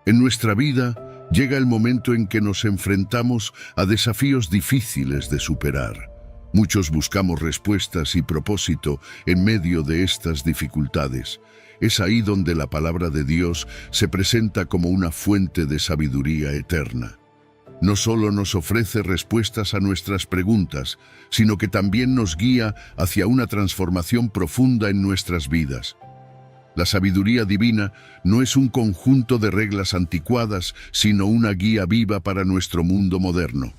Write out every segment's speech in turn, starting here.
En nuestra vida llega el momento en que nos enfrentamos a desafíos difíciles de superar. Muchos buscamos respuestas y propósito en medio de estas dificultades. Es ahí donde la palabra de Dios se presenta como una fuente de sabiduría eterna. No solo nos ofrece respuestas a nuestras preguntas, sino que también nos guía hacia una transformación profunda en nuestras vidas. La sabiduría divina no es un conjunto de reglas anticuadas, sino una guía viva para nuestro mundo moderno.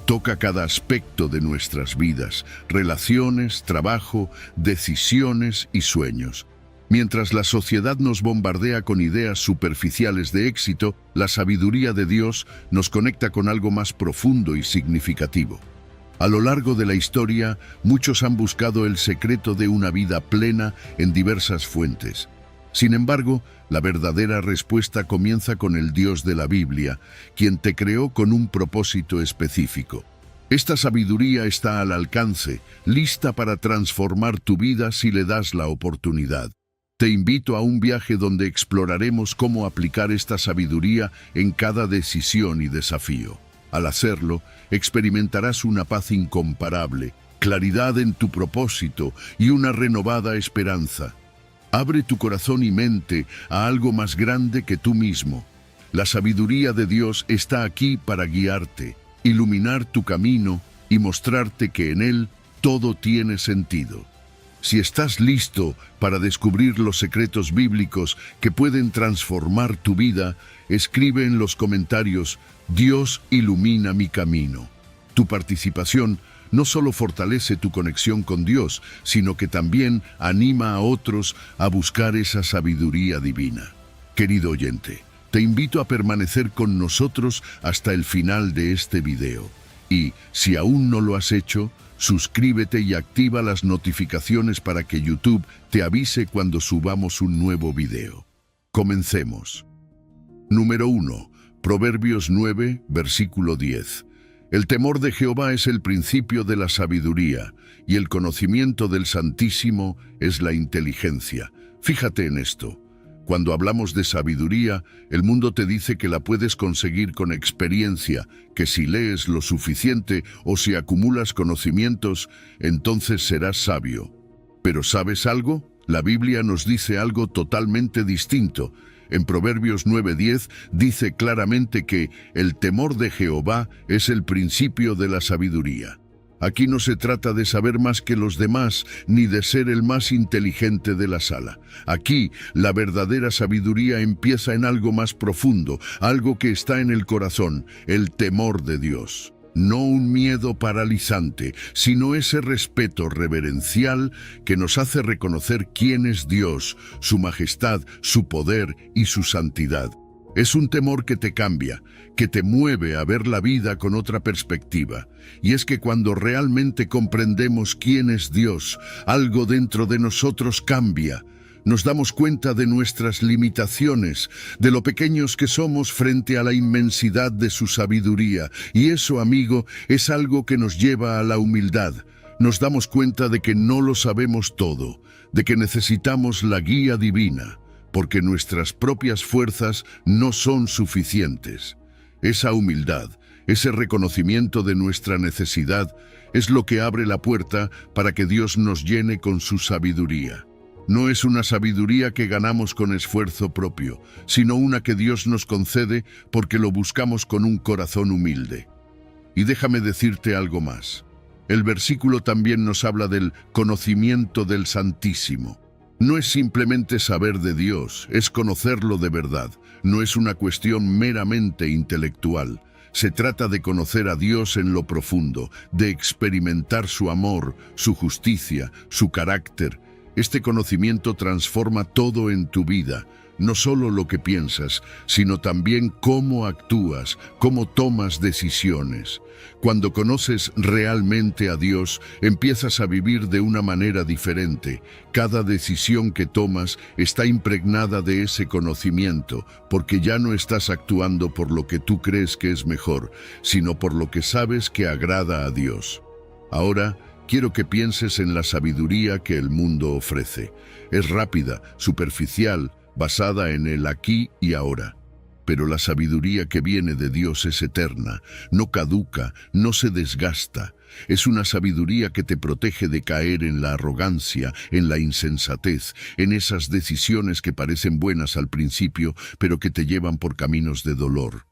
Toca cada aspecto de nuestras vidas, relaciones, trabajo, decisiones y sueños. Mientras la sociedad nos bombardea con ideas superficiales de éxito, la sabiduría de Dios nos conecta con algo más profundo y significativo. A lo largo de la historia, muchos han buscado el secreto de una vida plena en diversas fuentes. Sin embargo, la verdadera respuesta comienza con el Dios de la Biblia, quien te creó con un propósito específico. Esta sabiduría está al alcance, lista para transformar tu vida si le das la oportunidad. Te invito a un viaje donde exploraremos cómo aplicar esta sabiduría en cada decisión y desafío. Al hacerlo, experimentarás una paz incomparable, claridad en tu propósito y una renovada esperanza. Abre tu corazón y mente a algo más grande que tú mismo. La sabiduría de Dios está aquí para guiarte, iluminar tu camino y mostrarte que en él todo tiene sentido. Si estás listo para descubrir los secretos bíblicos que pueden transformar tu vida, escribe en los comentarios: Dios ilumina mi camino. Tu participación no solo fortalece tu conexión con Dios, sino que también anima a otros a buscar esa sabiduría divina. Querido oyente, te invito a permanecer con nosotros hasta el final de este video. Y, si aún no lo has hecho, suscríbete y activa las notificaciones para que YouTube te avise cuando subamos un nuevo video. Comencemos. Número 1. Proverbios 9, versículo 10. El temor de Jehová es el principio de la sabiduría, y el conocimiento del Santísimo es la inteligencia. Fíjate en esto. Cuando hablamos de sabiduría, el mundo te dice que la puedes conseguir con experiencia, que si lees lo suficiente o si acumulas conocimientos, entonces serás sabio. Pero ¿sabes algo? La Biblia nos dice algo totalmente distinto. En Proverbios 9:10 dice claramente que el temor de Jehová es el principio de la sabiduría. Aquí no se trata de saber más que los demás, ni de ser el más inteligente de la sala. Aquí, la verdadera sabiduría empieza en algo más profundo, algo que está en el corazón, el temor de Dios. No un miedo paralizante, sino ese respeto reverencial que nos hace reconocer quién es Dios, su majestad, su poder y su santidad. Es un temor que te cambia, que te mueve a ver la vida con otra perspectiva. Y es que cuando realmente comprendemos quién es Dios, algo dentro de nosotros cambia. Nos damos cuenta de nuestras limitaciones, de lo pequeños que somos frente a la inmensidad de su sabiduría. Y eso, amigo, es algo que nos lleva a la humildad. Nos damos cuenta de que no lo sabemos todo, de que necesitamos la guía divina, porque nuestras propias fuerzas no son suficientes. Esa humildad, ese reconocimiento de nuestra necesidad, es lo que abre la puerta para que Dios nos llene con su sabiduría. No es una sabiduría que ganamos con esfuerzo propio, sino una que Dios nos concede porque lo buscamos con un corazón humilde. Y déjame decirte algo más. El versículo también nos habla del conocimiento del Santísimo. No es simplemente saber de Dios, es conocerlo de verdad. No es una cuestión meramente intelectual. Se trata de conocer a Dios en lo profundo, de experimentar su amor, su justicia, su carácter. Este conocimiento transforma todo en tu vida, no solo lo que piensas, sino también cómo actúas, cómo tomas decisiones. Cuando conoces realmente a Dios, empiezas a vivir de una manera diferente. Cada decisión que tomas está impregnada de ese conocimiento, porque ya no estás actuando por lo que tú crees que es mejor, sino por lo que sabes que agrada a Dios. Ahora, quiero que pienses en la sabiduría que el mundo ofrece. Es rápida, superficial, basada en el aquí y ahora. Pero la sabiduría que viene de Dios es eterna, no caduca, no se desgasta. Es una sabiduría que te protege de caer en la arrogancia, en la insensatez, en esas decisiones que parecen buenas al principio, pero que te llevan por caminos de dolor.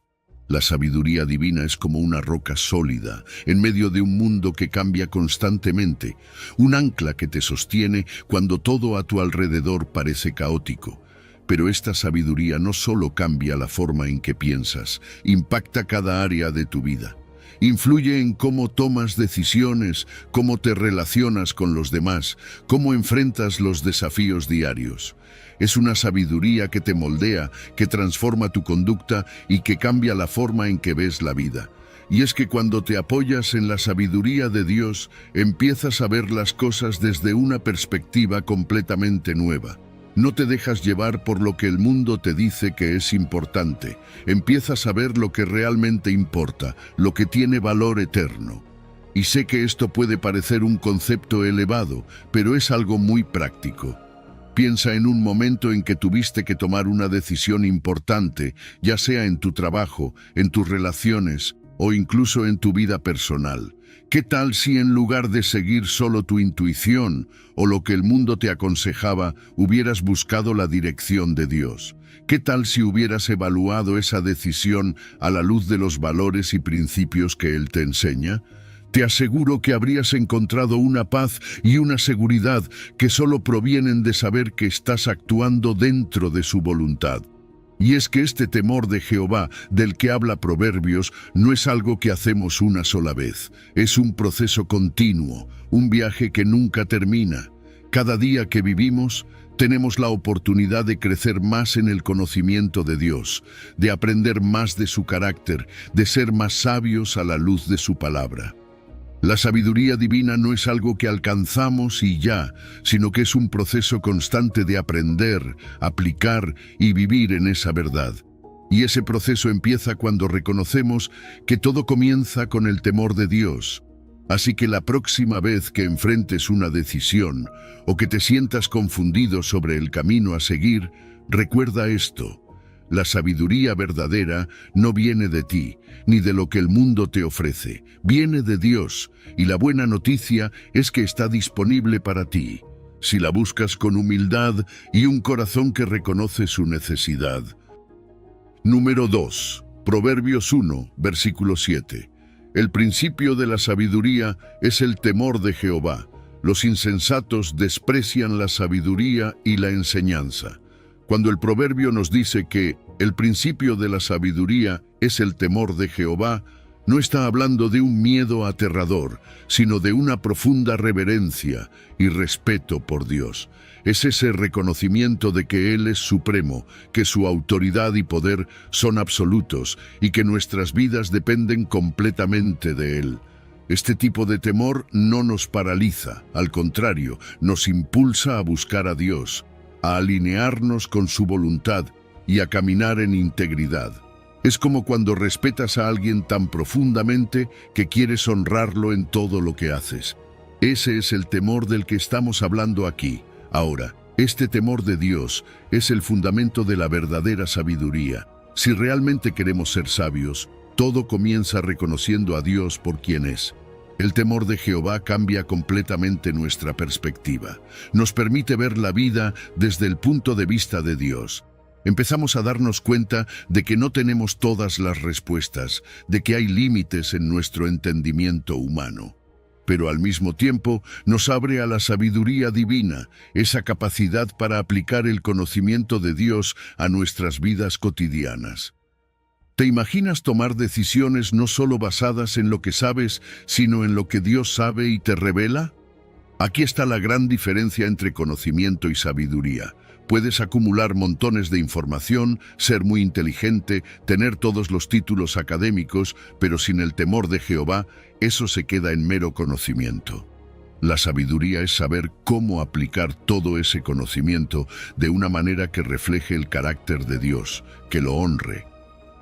La sabiduría divina es como una roca sólida, en medio de un mundo que cambia constantemente, un ancla que te sostiene cuando todo a tu alrededor parece caótico. Pero esta sabiduría no solo cambia la forma en que piensas, impacta cada área de tu vida. Influye en cómo tomas decisiones, cómo te relacionas con los demás, cómo enfrentas los desafíos diarios. Es una sabiduría que te moldea, que transforma tu conducta y que cambia la forma en que ves la vida. Y es que cuando te apoyas en la sabiduría de Dios, empiezas a ver las cosas desde una perspectiva completamente nueva. No te dejas llevar por lo que el mundo te dice que es importante. Empiezas a ver lo que realmente importa, lo que tiene valor eterno. Y sé que esto puede parecer un concepto elevado, pero es algo muy práctico. Piensa en un momento en que tuviste que tomar una decisión importante, ya sea en tu trabajo, en tus relaciones o incluso en tu vida personal. ¿Qué tal si en lugar de seguir solo tu intuición o lo que el mundo te aconsejaba, hubieras buscado la dirección de Dios? ¿Qué tal si hubieras evaluado esa decisión a la luz de los valores y principios que Él te enseña? Te aseguro que habrías encontrado una paz y una seguridad que solo provienen de saber que estás actuando dentro de su voluntad. Y es que este temor de Jehová, del que habla Proverbios, no es algo que hacemos una sola vez. Es un proceso continuo, un viaje que nunca termina. Cada día que vivimos, tenemos la oportunidad de crecer más en el conocimiento de Dios, de aprender más de su carácter, de ser más sabios a la luz de su palabra. La sabiduría divina no es algo que alcanzamos y ya, sino que es un proceso constante de aprender, aplicar y vivir en esa verdad. Y ese proceso empieza cuando reconocemos que todo comienza con el temor de Dios. Así que la próxima vez que enfrentes una decisión o que te sientas confundido sobre el camino a seguir, recuerda esto. La sabiduría verdadera no viene de ti, ni de lo que el mundo te ofrece. Viene de Dios, y la buena noticia es que está disponible para ti, si la buscas con humildad y un corazón que reconoce su necesidad. Número 2. Proverbios 1, versículo 7. El principio de la sabiduría es el temor de Jehová. Los insensatos desprecian la sabiduría y la enseñanza. Cuando el proverbio nos dice que el principio de la sabiduría es el temor de Jehová, no está hablando de un miedo aterrador, sino de una profunda reverencia y respeto por Dios. Es ese reconocimiento de que Él es supremo, que su autoridad y poder son absolutos y que nuestras vidas dependen completamente de Él. Este tipo de temor no nos paraliza, al contrario, nos impulsa a buscar a Dios, a alinearnos con su voluntad y a caminar en integridad. Es como cuando respetas a alguien tan profundamente que quieres honrarlo en todo lo que haces. Ese es el temor del que estamos hablando aquí. Ahora, este temor de Dios es el fundamento de la verdadera sabiduría. Si realmente queremos ser sabios, todo comienza reconociendo a Dios por quien es. El temor de Jehová cambia completamente nuestra perspectiva. Nos permite ver la vida desde el punto de vista de Dios. Empezamos a darnos cuenta de que no tenemos todas las respuestas, de que hay límites en nuestro entendimiento humano. Pero al mismo tiempo nos abre a la sabiduría divina, esa capacidad para aplicar el conocimiento de Dios a nuestras vidas cotidianas. ¿Te imaginas tomar decisiones no solo basadas en lo que sabes, sino en lo que Dios sabe y te revela? Aquí está la gran diferencia entre conocimiento y sabiduría. Puedes acumular montones de información, ser muy inteligente, tener todos los títulos académicos, pero sin el temor de Jehová, eso se queda en mero conocimiento. La sabiduría es saber cómo aplicar todo ese conocimiento de una manera que refleje el carácter de Dios, que lo honre.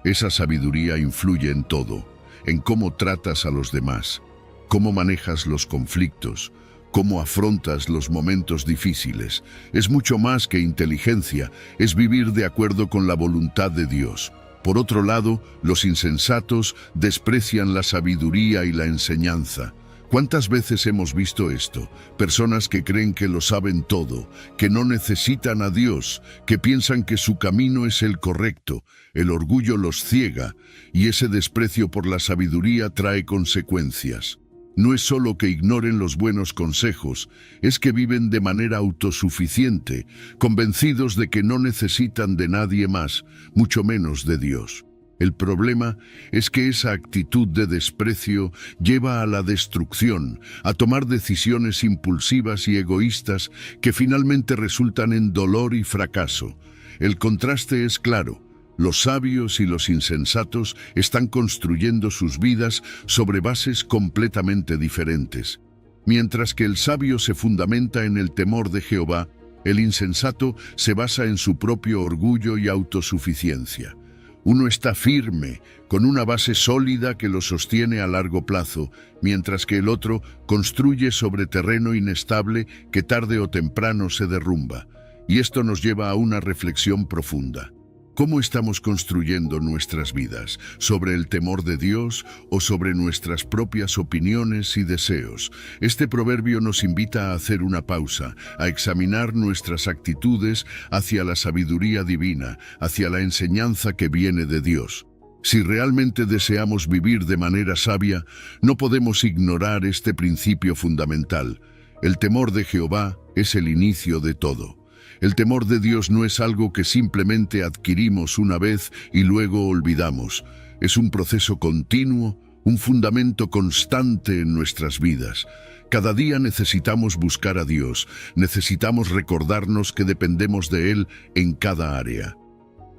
Esa sabiduría influye en todo, en cómo tratas a los demás, cómo manejas los conflictos, cómo afrontas los momentos difíciles. Es mucho más que inteligencia, es vivir de acuerdo con la voluntad de Dios. Por otro lado, los insensatos desprecian la sabiduría y la enseñanza. ¿Cuántas veces hemos visto esto? Personas que creen que lo saben todo, que no necesitan a Dios, que piensan que su camino es el correcto. El orgullo los ciega, y ese desprecio por la sabiduría trae consecuencias. No es solo que ignoren los buenos consejos, es que viven de manera autosuficiente, convencidos de que no necesitan de nadie más, mucho menos de Dios. El problema es que esa actitud de desprecio lleva a la destrucción, a tomar decisiones impulsivas y egoístas que finalmente resultan en dolor y fracaso. El contraste es claro. Los sabios y los insensatos están construyendo sus vidas sobre bases completamente diferentes. Mientras que el sabio se fundamenta en el temor de Jehová, el insensato se basa en su propio orgullo y autosuficiencia. Uno está firme, con una base sólida que lo sostiene a largo plazo, mientras que el otro construye sobre terreno inestable que tarde o temprano se derrumba. Y esto nos lleva a una reflexión profunda. ¿Cómo estamos construyendo nuestras vidas? ¿Sobre el temor de Dios o sobre nuestras propias opiniones y deseos? Este proverbio nos invita a hacer una pausa, a examinar nuestras actitudes hacia la sabiduría divina, hacia la enseñanza que viene de Dios. Si realmente deseamos vivir de manera sabia, no podemos ignorar este principio fundamental. El temor de Jehová es el inicio de todo. El temor de Dios no es algo que simplemente adquirimos una vez y luego olvidamos. Es un proceso continuo, un fundamento constante en nuestras vidas. Cada día necesitamos buscar a Dios, necesitamos recordarnos que dependemos de Él en cada área.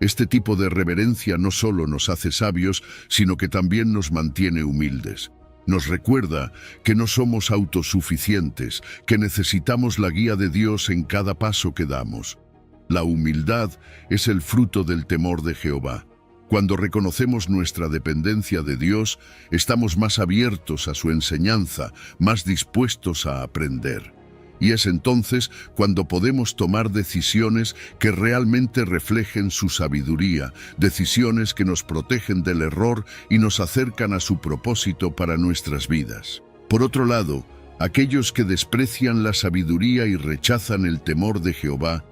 Este tipo de reverencia no solo nos hace sabios, sino que también nos mantiene humildes. Nos recuerda que no somos autosuficientes, que necesitamos la guía de Dios en cada paso que damos. La humildad es el fruto del temor de Jehová. Cuando reconocemos nuestra dependencia de Dios, estamos más abiertos a su enseñanza, más dispuestos a aprender. Y es entonces cuando podemos tomar decisiones que realmente reflejen su sabiduría, decisiones que nos protegen del error y nos acercan a su propósito para nuestras vidas. Por otro lado, aquellos que desprecian la sabiduría y rechazan el temor de Jehová,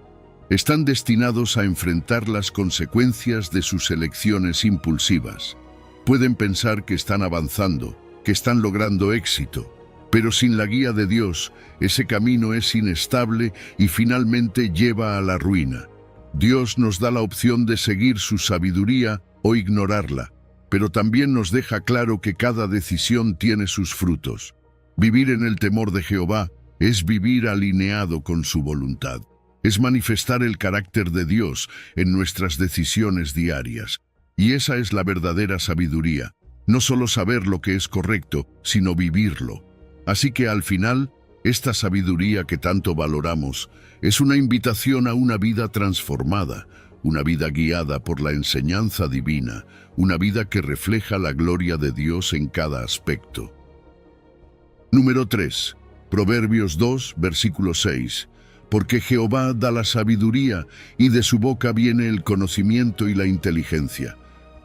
están destinados a enfrentar las consecuencias de sus elecciones impulsivas. Pueden pensar que están avanzando, que están logrando éxito, pero sin la guía de Dios, ese camino es inestable y finalmente lleva a la ruina. Dios nos da la opción de seguir su sabiduría o ignorarla, pero también nos deja claro que cada decisión tiene sus frutos. Vivir en el temor de Jehová es vivir alineado con su voluntad. Es manifestar el carácter de Dios en nuestras decisiones diarias. Y esa es la verdadera sabiduría. No solo saber lo que es correcto, sino vivirlo. Así que al final, esta sabiduría que tanto valoramos es una invitación a una vida transformada, una vida guiada por la enseñanza divina, una vida que refleja la gloria de Dios en cada aspecto. Número 3. Proverbios 2, versículo 6. Porque Jehová da la sabiduría y de su boca viene el conocimiento y la inteligencia.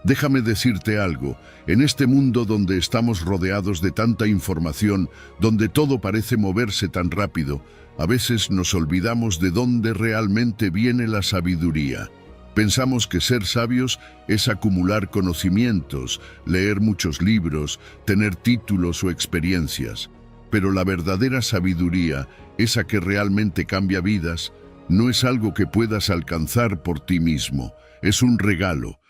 Déjame decirte algo, en este mundo donde estamos rodeados de tanta información, donde todo parece moverse tan rápido, a veces nos olvidamos de dónde realmente viene la sabiduría. Pensamos que ser sabios es acumular conocimientos, leer muchos libros, tener títulos o experiencias. Pero la verdadera sabiduría, esa que realmente cambia vidas, no es algo que puedas alcanzar por ti mismo, es un regalo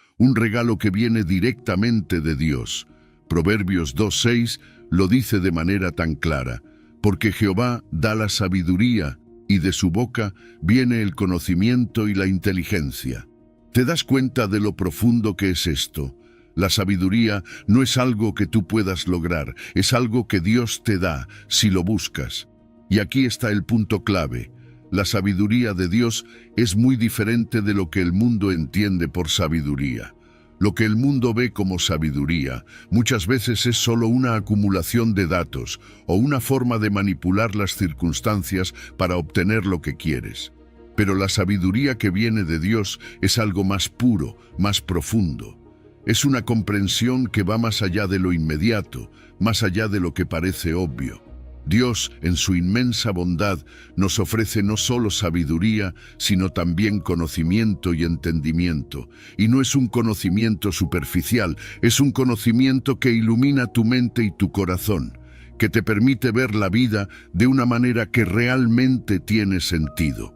que viene directamente de Dios. Proverbios 2:6 lo dice de manera tan clara, porque Jehová da la sabiduría y de su boca viene el conocimiento y la inteligencia. ¿Te das cuenta de lo profundo que es esto? La sabiduría no es algo que tú puedas lograr, es algo que Dios te da si lo buscas. Y aquí está el punto clave. La sabiduría de Dios es muy diferente de lo que el mundo entiende por sabiduría. Lo que el mundo ve como sabiduría muchas veces es solo una acumulación de datos o una forma de manipular las circunstancias para obtener lo que quieres. Pero la sabiduría que viene de Dios es algo más puro, más profundo. Es una comprensión que va más allá de lo inmediato, más allá de lo que parece obvio. Dios, en su inmensa bondad, nos ofrece no solo sabiduría, sino también conocimiento y entendimiento. Y no es un conocimiento superficial, es un conocimiento que ilumina tu mente y tu corazón, que te permite ver la vida de una manera que realmente tiene sentido.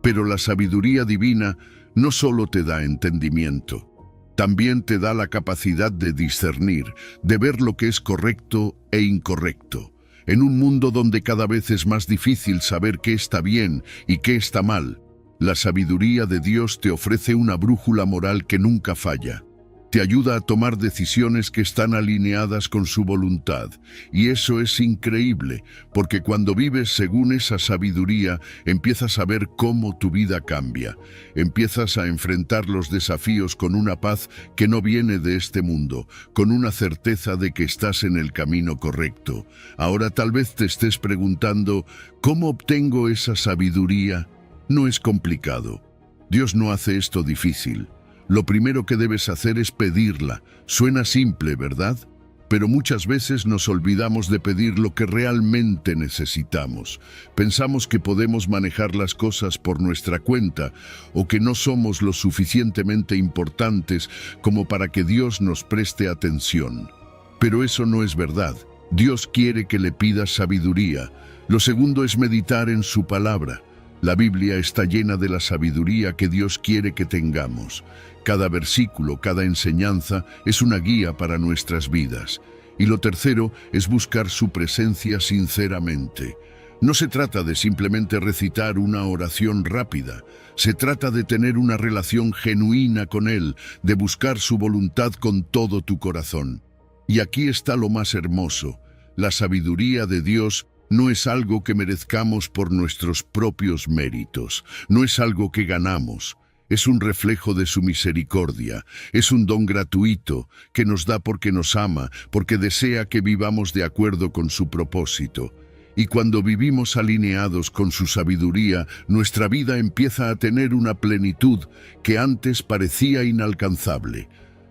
Pero la sabiduría divina no solo te da entendimiento, también te da la capacidad de discernir, de ver lo que es correcto e incorrecto. En un mundo donde cada vez es más difícil saber qué está bien y qué está mal, la sabiduría de Dios te ofrece una brújula moral que nunca falla. Te ayuda a tomar decisiones que están alineadas con su voluntad. Y eso es increíble, porque cuando vives según esa sabiduría, empiezas a ver cómo tu vida cambia. Empiezas a enfrentar los desafíos con una paz que no viene de este mundo, con una certeza de que estás en el camino correcto. Ahora tal vez te estés preguntando, ¿cómo obtengo esa sabiduría? No es complicado. Dios no hace esto difícil. Lo primero que debes hacer es pedirla. Suena simple, ¿verdad? Pero muchas veces nos olvidamos de pedir lo que realmente necesitamos. Pensamos que podemos manejar las cosas por nuestra cuenta o que no somos lo suficientemente importantes como para que Dios nos preste atención. Pero eso no es verdad. Dios quiere que le pidas sabiduría. Lo segundo es meditar en su palabra. La Biblia está llena de la sabiduría que Dios quiere que tengamos. Cada versículo, cada enseñanza es una guía para nuestras vidas. Y lo tercero es buscar su presencia sinceramente. No se trata de simplemente recitar una oración rápida. Se trata de tener una relación genuina con Él, de buscar su voluntad con todo tu corazón. Y aquí está lo más hermoso. La sabiduría de Dios no es algo que merezcamos por nuestros propios méritos, no es algo que ganamos. Es un reflejo de su misericordia, es un don gratuito que nos da porque nos ama, porque desea que vivamos de acuerdo con su propósito. Y cuando vivimos alineados con su sabiduría, nuestra vida empieza a tener una plenitud que antes parecía inalcanzable.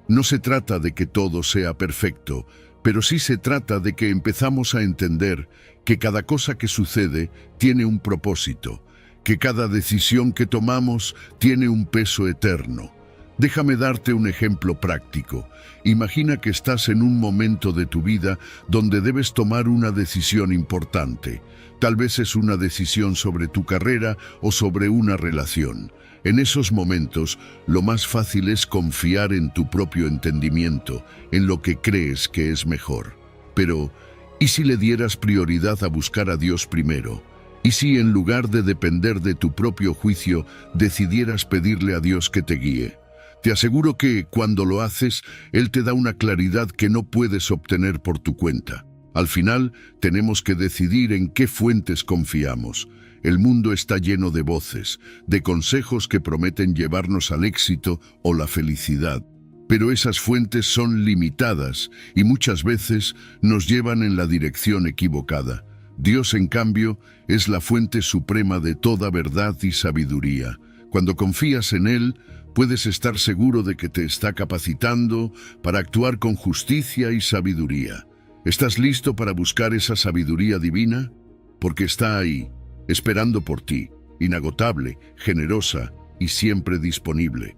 No se trata de que todo sea perfecto, pero sí se trata de que empezamos a entender que cada cosa que sucede tiene un propósito, que cada decisión que tomamos tiene un peso eterno. Déjame darte un ejemplo práctico. Imagina que estás en un momento de tu vida donde debes tomar una decisión importante. Tal vez es una decisión sobre tu carrera o sobre una relación. En esos momentos, lo más fácil es confiar en tu propio entendimiento, en lo que crees que es mejor. Pero, ¿y si le dieras prioridad a buscar a Dios primero? ¿Y si en lugar de depender de tu propio juicio, decidieras pedirle a Dios que te guíe? Te aseguro que, cuando lo haces, Él te da una claridad que no puedes obtener por tu cuenta. Al final, tenemos que decidir en qué fuentes confiamos. El mundo está lleno de voces, de consejos que prometen llevarnos al éxito o la felicidad. Pero esas fuentes son limitadas y muchas veces nos llevan en la dirección equivocada. Dios, en cambio, es la fuente suprema de toda verdad y sabiduría. Cuando confías en Él, puedes estar seguro de que te está capacitando para actuar con justicia y sabiduría. ¿Estás listo para buscar esa sabiduría divina? Porque está ahí, esperando por ti, inagotable, generosa y siempre disponible.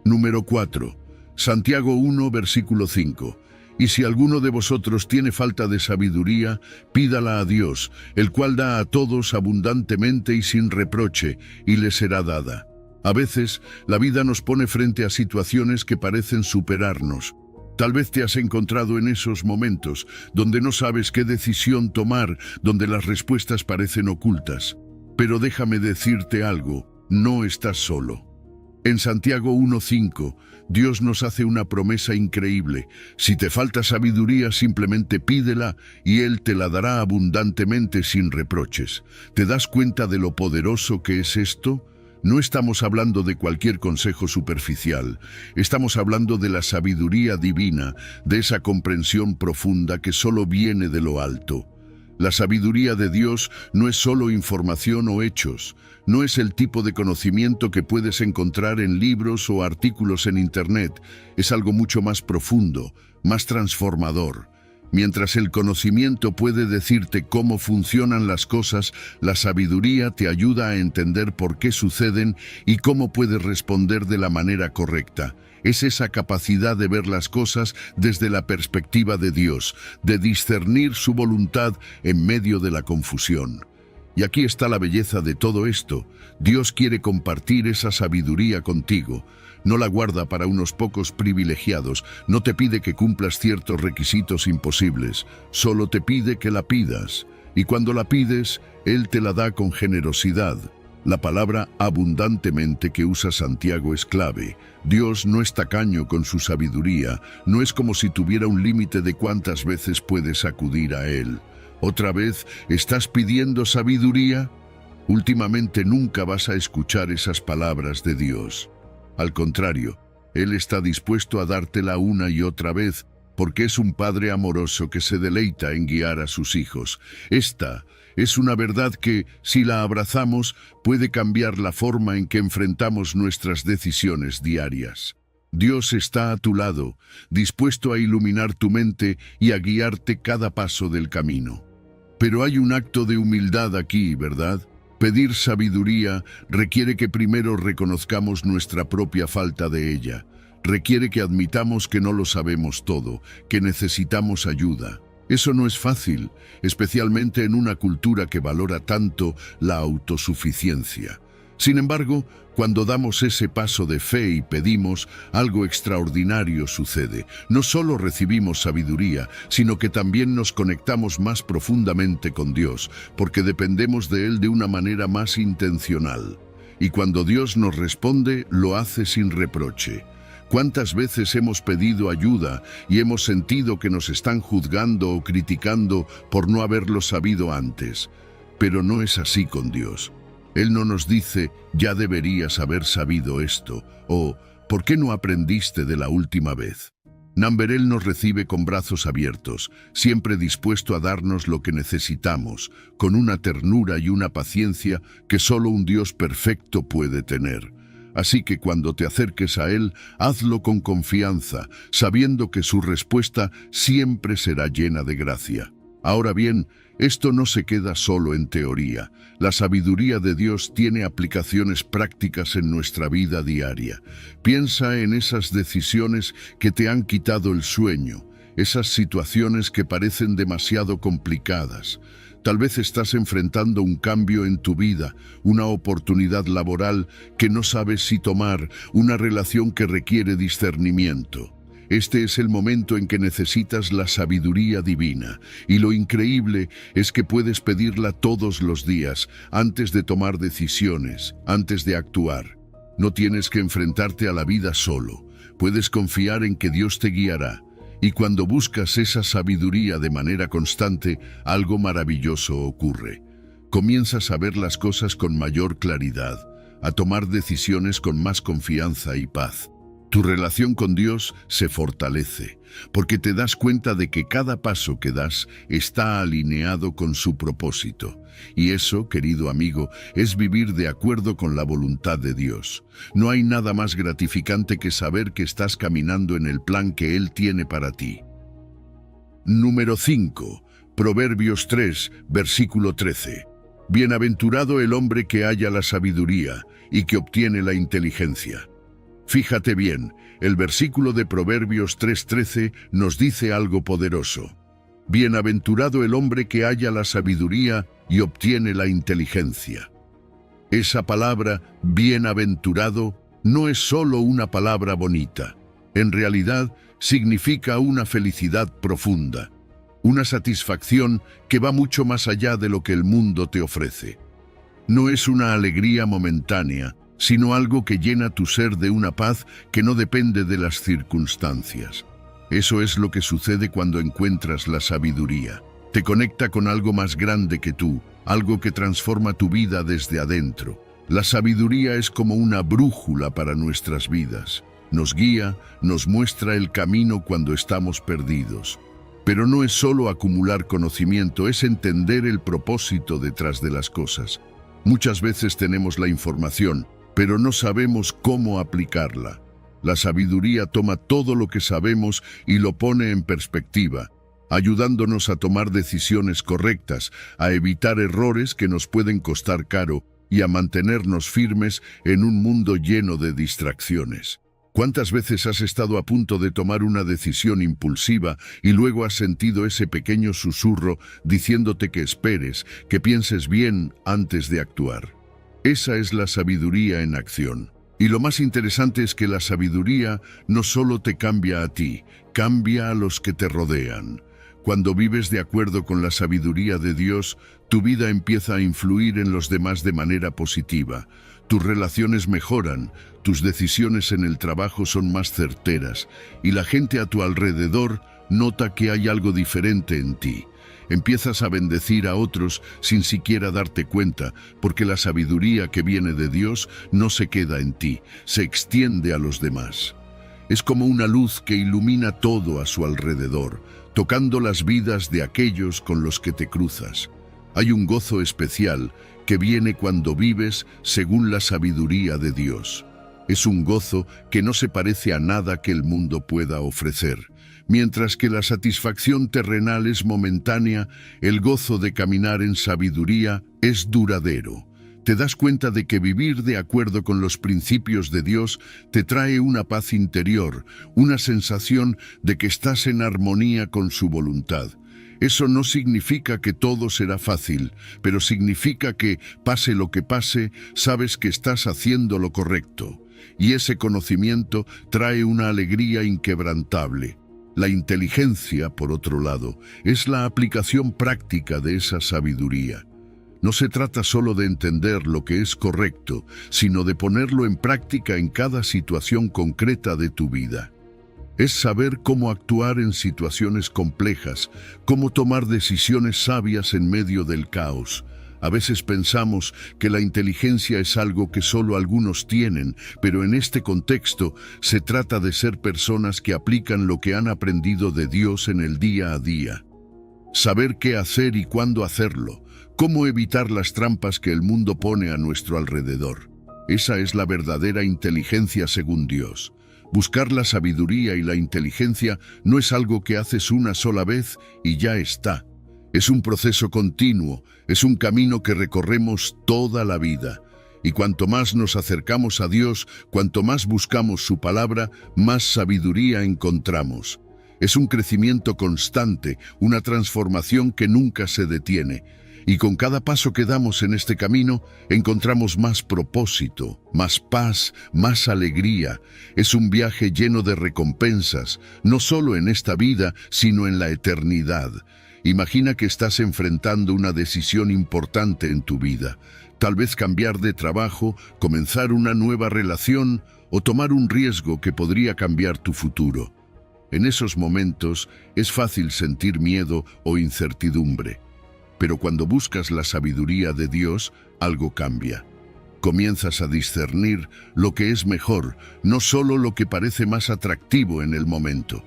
Número 4. Santiago 1, versículo 5. Y si alguno de vosotros tiene falta de sabiduría, pídala a Dios, el cual da a todos abundantemente y sin reproche, y le será dada. A veces, la vida nos pone frente a situaciones que parecen superarnos. Tal vez te has encontrado en esos momentos, donde no sabes qué decisión tomar, donde las respuestas parecen ocultas. Pero déjame decirte algo, no estás solo. En Santiago 1:5, Dios nos hace una promesa increíble. Si te falta sabiduría, simplemente pídela y Él te la dará abundantemente sin reproches. ¿Te das cuenta de lo poderoso que es esto? No estamos hablando de cualquier consejo superficial. Estamos hablando de la sabiduría divina, de esa comprensión profunda que solo viene de lo alto. La sabiduría de Dios no es solo información o hechos, no es el tipo de conocimiento que puedes encontrar en libros o artículos en Internet, es algo mucho más profundo, más transformador. Mientras el conocimiento puede decirte cómo funcionan las cosas, la sabiduría te ayuda a entender por qué suceden y cómo puedes responder de la manera correcta. Es esa capacidad de ver las cosas desde la perspectiva de Dios, de discernir su voluntad en medio de la confusión. Y aquí está la belleza de todo esto. Dios quiere compartir esa sabiduría contigo. No la guarda para unos pocos privilegiados, no te pide que cumplas ciertos requisitos imposibles, solo te pide que la pidas. Y cuando la pides, Él te la da con generosidad. La palabra abundantemente que usa Santiago es clave. Dios no es tacaño con su sabiduría, no es como si tuviera un límite de cuántas veces puedes acudir a Él. ¿Otra vez estás pidiendo sabiduría? Últimamente nunca vas a escuchar esas palabras de Dios. Al contrario, Él está dispuesto a dártela una y otra vez, porque es un Padre amoroso que se deleita en guiar a sus hijos. Esta es una verdad que, si la abrazamos, puede cambiar la forma en que enfrentamos nuestras decisiones diarias. Dios está a tu lado, dispuesto a iluminar tu mente y a guiarte cada paso del camino. Pero hay un acto de humildad aquí, ¿verdad? Pedir sabiduría requiere que primero reconozcamos nuestra propia falta de ella. Requiere que admitamos que no lo sabemos todo, que necesitamos ayuda. Eso no es fácil, especialmente en una cultura que valora tanto la autosuficiencia. Sin embargo, cuando damos ese paso de fe y pedimos, algo extraordinario sucede. No solo recibimos sabiduría, sino que también nos conectamos más profundamente con Dios, porque dependemos de Él de una manera más intencional. Y cuando Dios nos responde, lo hace sin reproche. ¿Cuántas veces hemos pedido ayuda y hemos sentido que nos están juzgando o criticando por no haberlo sabido antes? Pero no es así con Dios. Él no nos dice, ya deberías haber sabido esto, o ¿por qué no aprendiste de la última vez? Él nos recibe con brazos abiertos, siempre dispuesto a darnos lo que necesitamos, con una ternura y una paciencia que solo un Dios perfecto puede tener. Así que cuando te acerques a Él, hazlo con confianza, sabiendo que su respuesta siempre será llena de gracia. Ahora bien, esto no se queda solo en teoría. La sabiduría de Dios tiene aplicaciones prácticas en nuestra vida diaria. Piensa en esas decisiones que te han quitado el sueño, esas situaciones que parecen demasiado complicadas. Tal vez estás enfrentando un cambio en tu vida, una oportunidad laboral que no sabes si tomar, una relación que requiere discernimiento. Este es el momento en que necesitas la sabiduría divina, y lo increíble es que puedes pedirla todos los días, antes de tomar decisiones, antes de actuar. No tienes que enfrentarte a la vida solo, puedes confiar en que Dios te guiará. Y cuando buscas esa sabiduría de manera constante, algo maravilloso ocurre. Comienzas a ver las cosas con mayor claridad, a tomar decisiones con más confianza y paz. Tu relación con Dios se fortalece, porque te das cuenta de que cada paso que das está alineado con su propósito. Y eso, querido amigo, es vivir de acuerdo con la voluntad de Dios. No hay nada más gratificante que saber que estás caminando en el plan que Él tiene para ti. Número 5. Proverbios 3, versículo 13. Bienaventurado el hombre que halla la sabiduría y que obtiene la inteligencia. Fíjate bien, el versículo de Proverbios 3:13 nos dice algo poderoso. Bienaventurado el hombre que halla la sabiduría y obtiene la inteligencia. Esa palabra, bienaventurado, no es solo una palabra bonita. En realidad, significa una felicidad profunda, una satisfacción que va mucho más allá de lo que el mundo te ofrece. No es una alegría momentánea, sino algo que llena tu ser de una paz que no depende de las circunstancias. Eso es lo que sucede cuando encuentras la sabiduría. Te conecta con algo más grande que tú, algo que transforma tu vida desde adentro. La sabiduría es como una brújula para nuestras vidas. Nos guía, nos muestra el camino cuando estamos perdidos. Pero no es solo acumular conocimiento, es entender el propósito detrás de las cosas. Muchas veces tenemos la información, pero no sabemos cómo aplicarla. La sabiduría toma todo lo que sabemos y lo pone en perspectiva, ayudándonos a tomar decisiones correctas, a evitar errores que nos pueden costar caro y a mantenernos firmes en un mundo lleno de distracciones. ¿Cuántas veces has estado a punto de tomar una decisión impulsiva y luego has sentido ese pequeño susurro diciéndote que esperes, que pienses bien antes de actuar? Esa es la sabiduría en acción. Y lo más interesante es que la sabiduría no solo te cambia a ti, cambia a los que te rodean. Cuando vives de acuerdo con la sabiduría de Dios, tu vida empieza a influir en los demás de manera positiva. Tus relaciones mejoran, tus decisiones en el trabajo son más certeras y la gente a tu alrededor nota que hay algo diferente en ti. Empiezas a bendecir a otros sin siquiera darte cuenta, porque la sabiduría que viene de Dios no se queda en ti, se extiende a los demás. Es como una luz que ilumina todo a su alrededor, tocando las vidas de aquellos con los que te cruzas. Hay un gozo especial que viene cuando vives según la sabiduría de Dios. Es un gozo que no se parece a nada que el mundo pueda ofrecer. Mientras que la satisfacción terrenal es momentánea, el gozo de caminar en sabiduría es duradero. Te das cuenta de que vivir de acuerdo con los principios de Dios te trae una paz interior, una sensación de que estás en armonía con su voluntad. Eso no significa que todo será fácil, pero significa que, pase lo que pase, sabes que estás haciendo lo correcto. Y ese conocimiento trae una alegría inquebrantable. La inteligencia, por otro lado, es la aplicación práctica de esa sabiduría. No se trata solo de entender lo que es correcto, sino de ponerlo en práctica en cada situación concreta de tu vida. Es saber cómo actuar en situaciones complejas, cómo tomar decisiones sabias en medio del caos. A veces pensamos que la inteligencia es algo que solo algunos tienen, pero en este contexto se trata de ser personas que aplican lo que han aprendido de Dios en el día a día. Saber qué hacer y cuándo hacerlo, cómo evitar las trampas que el mundo pone a nuestro alrededor. Esa es la verdadera inteligencia según Dios. Buscar la sabiduría y la inteligencia no es algo que haces una sola vez y ya está. Es un proceso continuo, es un camino que recorremos toda la vida. Y cuanto más nos acercamos a Dios, cuanto más buscamos su palabra, más sabiduría encontramos. Es un crecimiento constante, una transformación que nunca se detiene. Y con cada paso que damos en este camino, encontramos más propósito, más paz, más alegría. Es un viaje lleno de recompensas, no solo en esta vida, sino en la eternidad. Imagina que estás enfrentando una decisión importante en tu vida. Tal vez cambiar de trabajo, comenzar una nueva relación o tomar un riesgo que podría cambiar tu futuro. En esos momentos es fácil sentir miedo o incertidumbre. Pero cuando buscas la sabiduría de Dios, algo cambia. Comienzas a discernir lo que es mejor, no solo lo que parece más atractivo en el momento.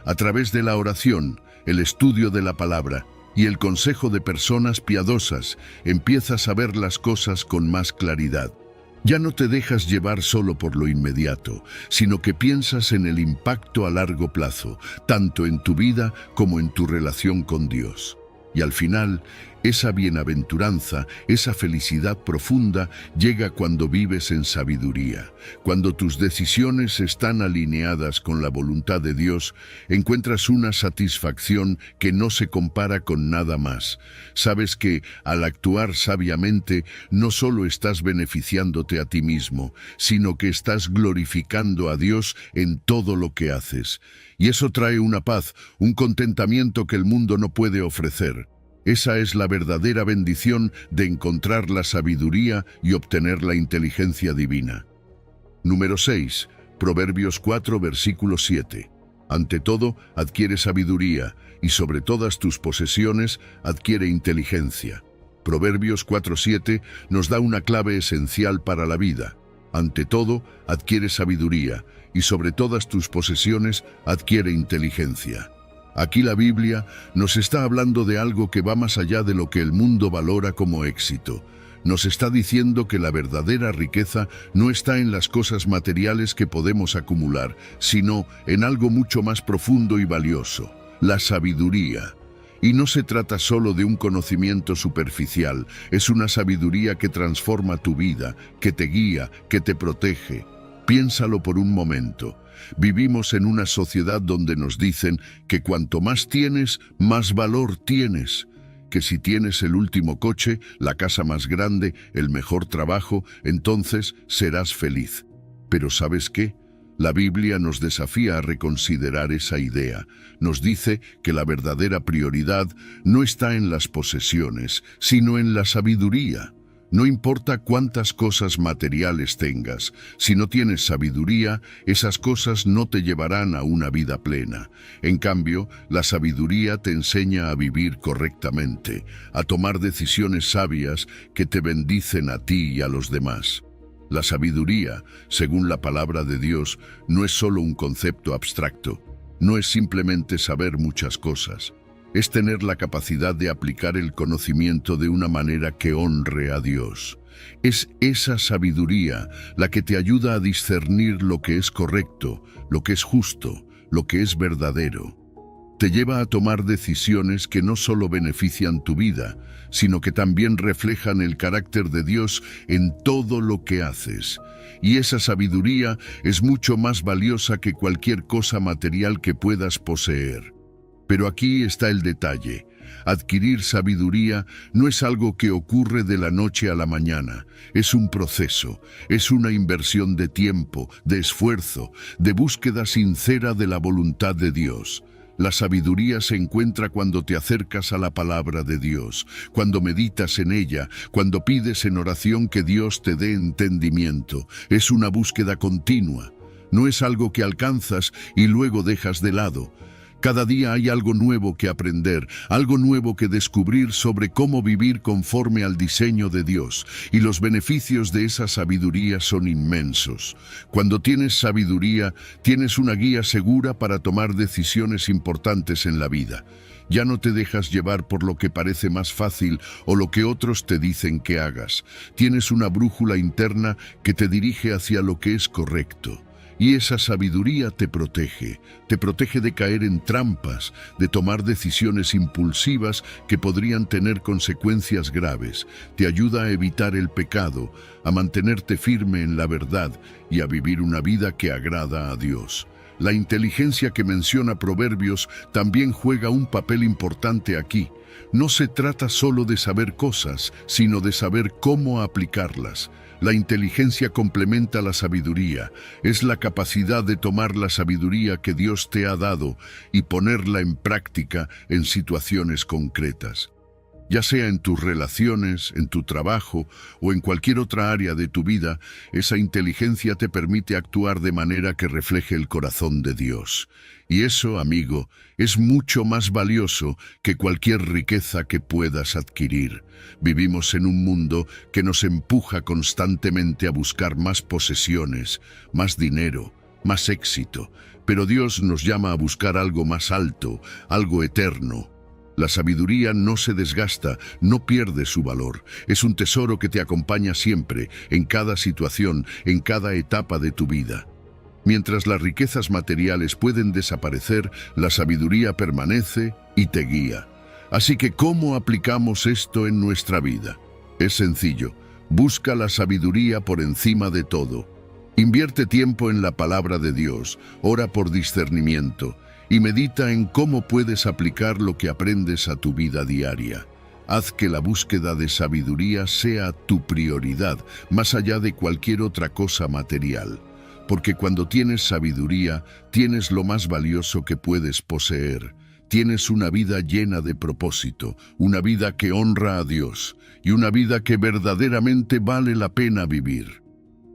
A través de la oración, el estudio de la palabra y el consejo de personas piadosas, empiezas a ver las cosas con más claridad. Ya no te dejas llevar solo por lo inmediato, sino que piensas en el impacto a largo plazo, tanto en tu vida como en tu relación con Dios. Y al final, esa bienaventuranza, esa felicidad profunda llega cuando vives en sabiduría. Cuando tus decisiones están alineadas con la voluntad de Dios, encuentras una satisfacción que no se compara con nada más. Sabes que, al actuar sabiamente, no solo estás beneficiándote a ti mismo, sino que estás glorificando a Dios en todo lo que haces. Y eso trae una paz, un contentamiento que el mundo no puede ofrecer. Esa es la verdadera bendición de encontrar la sabiduría y obtener la inteligencia divina. Número 6. Proverbios 4, versículo 7. Ante todo, adquiere sabiduría, y sobre todas tus posesiones, adquiere inteligencia. Proverbios 4:7 nos da una clave esencial para la vida. Ante todo, adquiere sabiduría, y sobre todas tus posesiones, adquiere inteligencia. Aquí la Biblia nos está hablando de algo que va más allá de lo que el mundo valora como éxito. Nos está diciendo que la verdadera riqueza no está en las cosas materiales que podemos acumular, sino en algo mucho más profundo y valioso, la sabiduría. Y no se trata solo de un conocimiento superficial, es una sabiduría que transforma tu vida, que te guía, que te protege. Piénsalo por un momento. Vivimos en una sociedad donde nos dicen que cuanto más tienes, más valor tienes. Que si tienes el último coche, la casa más grande, el mejor trabajo, entonces serás feliz. Pero ¿sabes qué? La Biblia nos desafía a reconsiderar esa idea. Nos dice que la verdadera prioridad no está en las posesiones, sino en la sabiduría. No importa cuántas cosas materiales tengas, si no tienes sabiduría, esas cosas no te llevarán a una vida plena. En cambio, la sabiduría te enseña a vivir correctamente, a tomar decisiones sabias que te bendicen a ti y a los demás. La sabiduría, según la palabra de Dios, no es solo un concepto abstracto, no es simplemente saber muchas cosas. Es tener la capacidad de aplicar el conocimiento de una manera que honre a Dios. Es esa sabiduría la que te ayuda a discernir lo que es correcto, lo que es justo, lo que es verdadero. Te lleva a tomar decisiones que no solo benefician tu vida, sino que también reflejan el carácter de Dios en todo lo que haces. Y esa sabiduría es mucho más valiosa que cualquier cosa material que puedas poseer. Pero aquí está el detalle. Adquirir sabiduría no es algo que ocurre de la noche a la mañana. Es un proceso, es una inversión de tiempo, de esfuerzo, de búsqueda sincera de la voluntad de Dios. La sabiduría se encuentra cuando te acercas a la palabra de Dios, cuando meditas en ella, cuando pides en oración que Dios te dé entendimiento. Es una búsqueda continua. No es algo que alcanzas y luego dejas de lado. Cada día hay algo nuevo que aprender, algo nuevo que descubrir sobre cómo vivir conforme al diseño de Dios, y los beneficios de esa sabiduría son inmensos. Cuando tienes sabiduría, tienes una guía segura para tomar decisiones importantes en la vida. Ya no te dejas llevar por lo que parece más fácil o lo que otros te dicen que hagas. Tienes una brújula interna que te dirige hacia lo que es correcto. Y esa sabiduría te protege de caer en trampas, de tomar decisiones impulsivas que podrían tener consecuencias graves. Te ayuda a evitar el pecado, a mantenerte firme en la verdad y a vivir una vida que agrada a Dios. La inteligencia que menciona Proverbios también juega un papel importante aquí. No se trata solo de saber cosas, sino de saber cómo aplicarlas. La inteligencia complementa la sabiduría, es la capacidad de tomar la sabiduría que Dios te ha dado y ponerla en práctica en situaciones concretas. Ya sea en tus relaciones, en tu trabajo o en cualquier otra área de tu vida, esa inteligencia te permite actuar de manera que refleje el corazón de Dios. Y eso, amigo, es mucho más valioso que cualquier riqueza que puedas adquirir. Vivimos en un mundo que nos empuja constantemente a buscar más posesiones, más dinero, más éxito, pero Dios nos llama a buscar algo más alto, algo eterno. La sabiduría no se desgasta, no pierde su valor. Es un tesoro que te acompaña siempre, en cada situación, en cada etapa de tu vida. Mientras las riquezas materiales pueden desaparecer, la sabiduría permanece y te guía. Así que, ¿cómo aplicamos esto en nuestra vida? Es sencillo. Busca la sabiduría por encima de todo. Invierte tiempo en la palabra de Dios, ora por discernimiento y medita en cómo puedes aplicar lo que aprendes a tu vida diaria. Haz que la búsqueda de sabiduría sea tu prioridad, más allá de cualquier otra cosa material. Porque cuando tienes sabiduría, tienes lo más valioso que puedes poseer. Tienes una vida llena de propósito, una vida que honra a Dios y una vida que verdaderamente vale la pena vivir.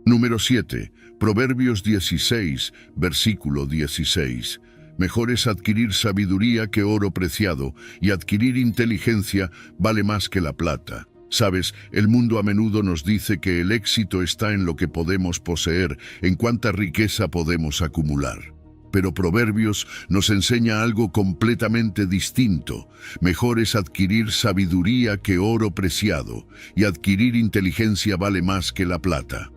Número 7. Proverbios 16, versículo 16. Mejor es adquirir sabiduría que oro preciado, y adquirir inteligencia vale más que la plata. Sabes, el mundo a menudo nos dice que el éxito está en lo que podemos poseer, en cuánta riqueza podemos acumular. Pero Proverbios nos enseña algo completamente distinto. Mejor es adquirir sabiduría que oro preciado, y adquirir inteligencia vale más que la plata.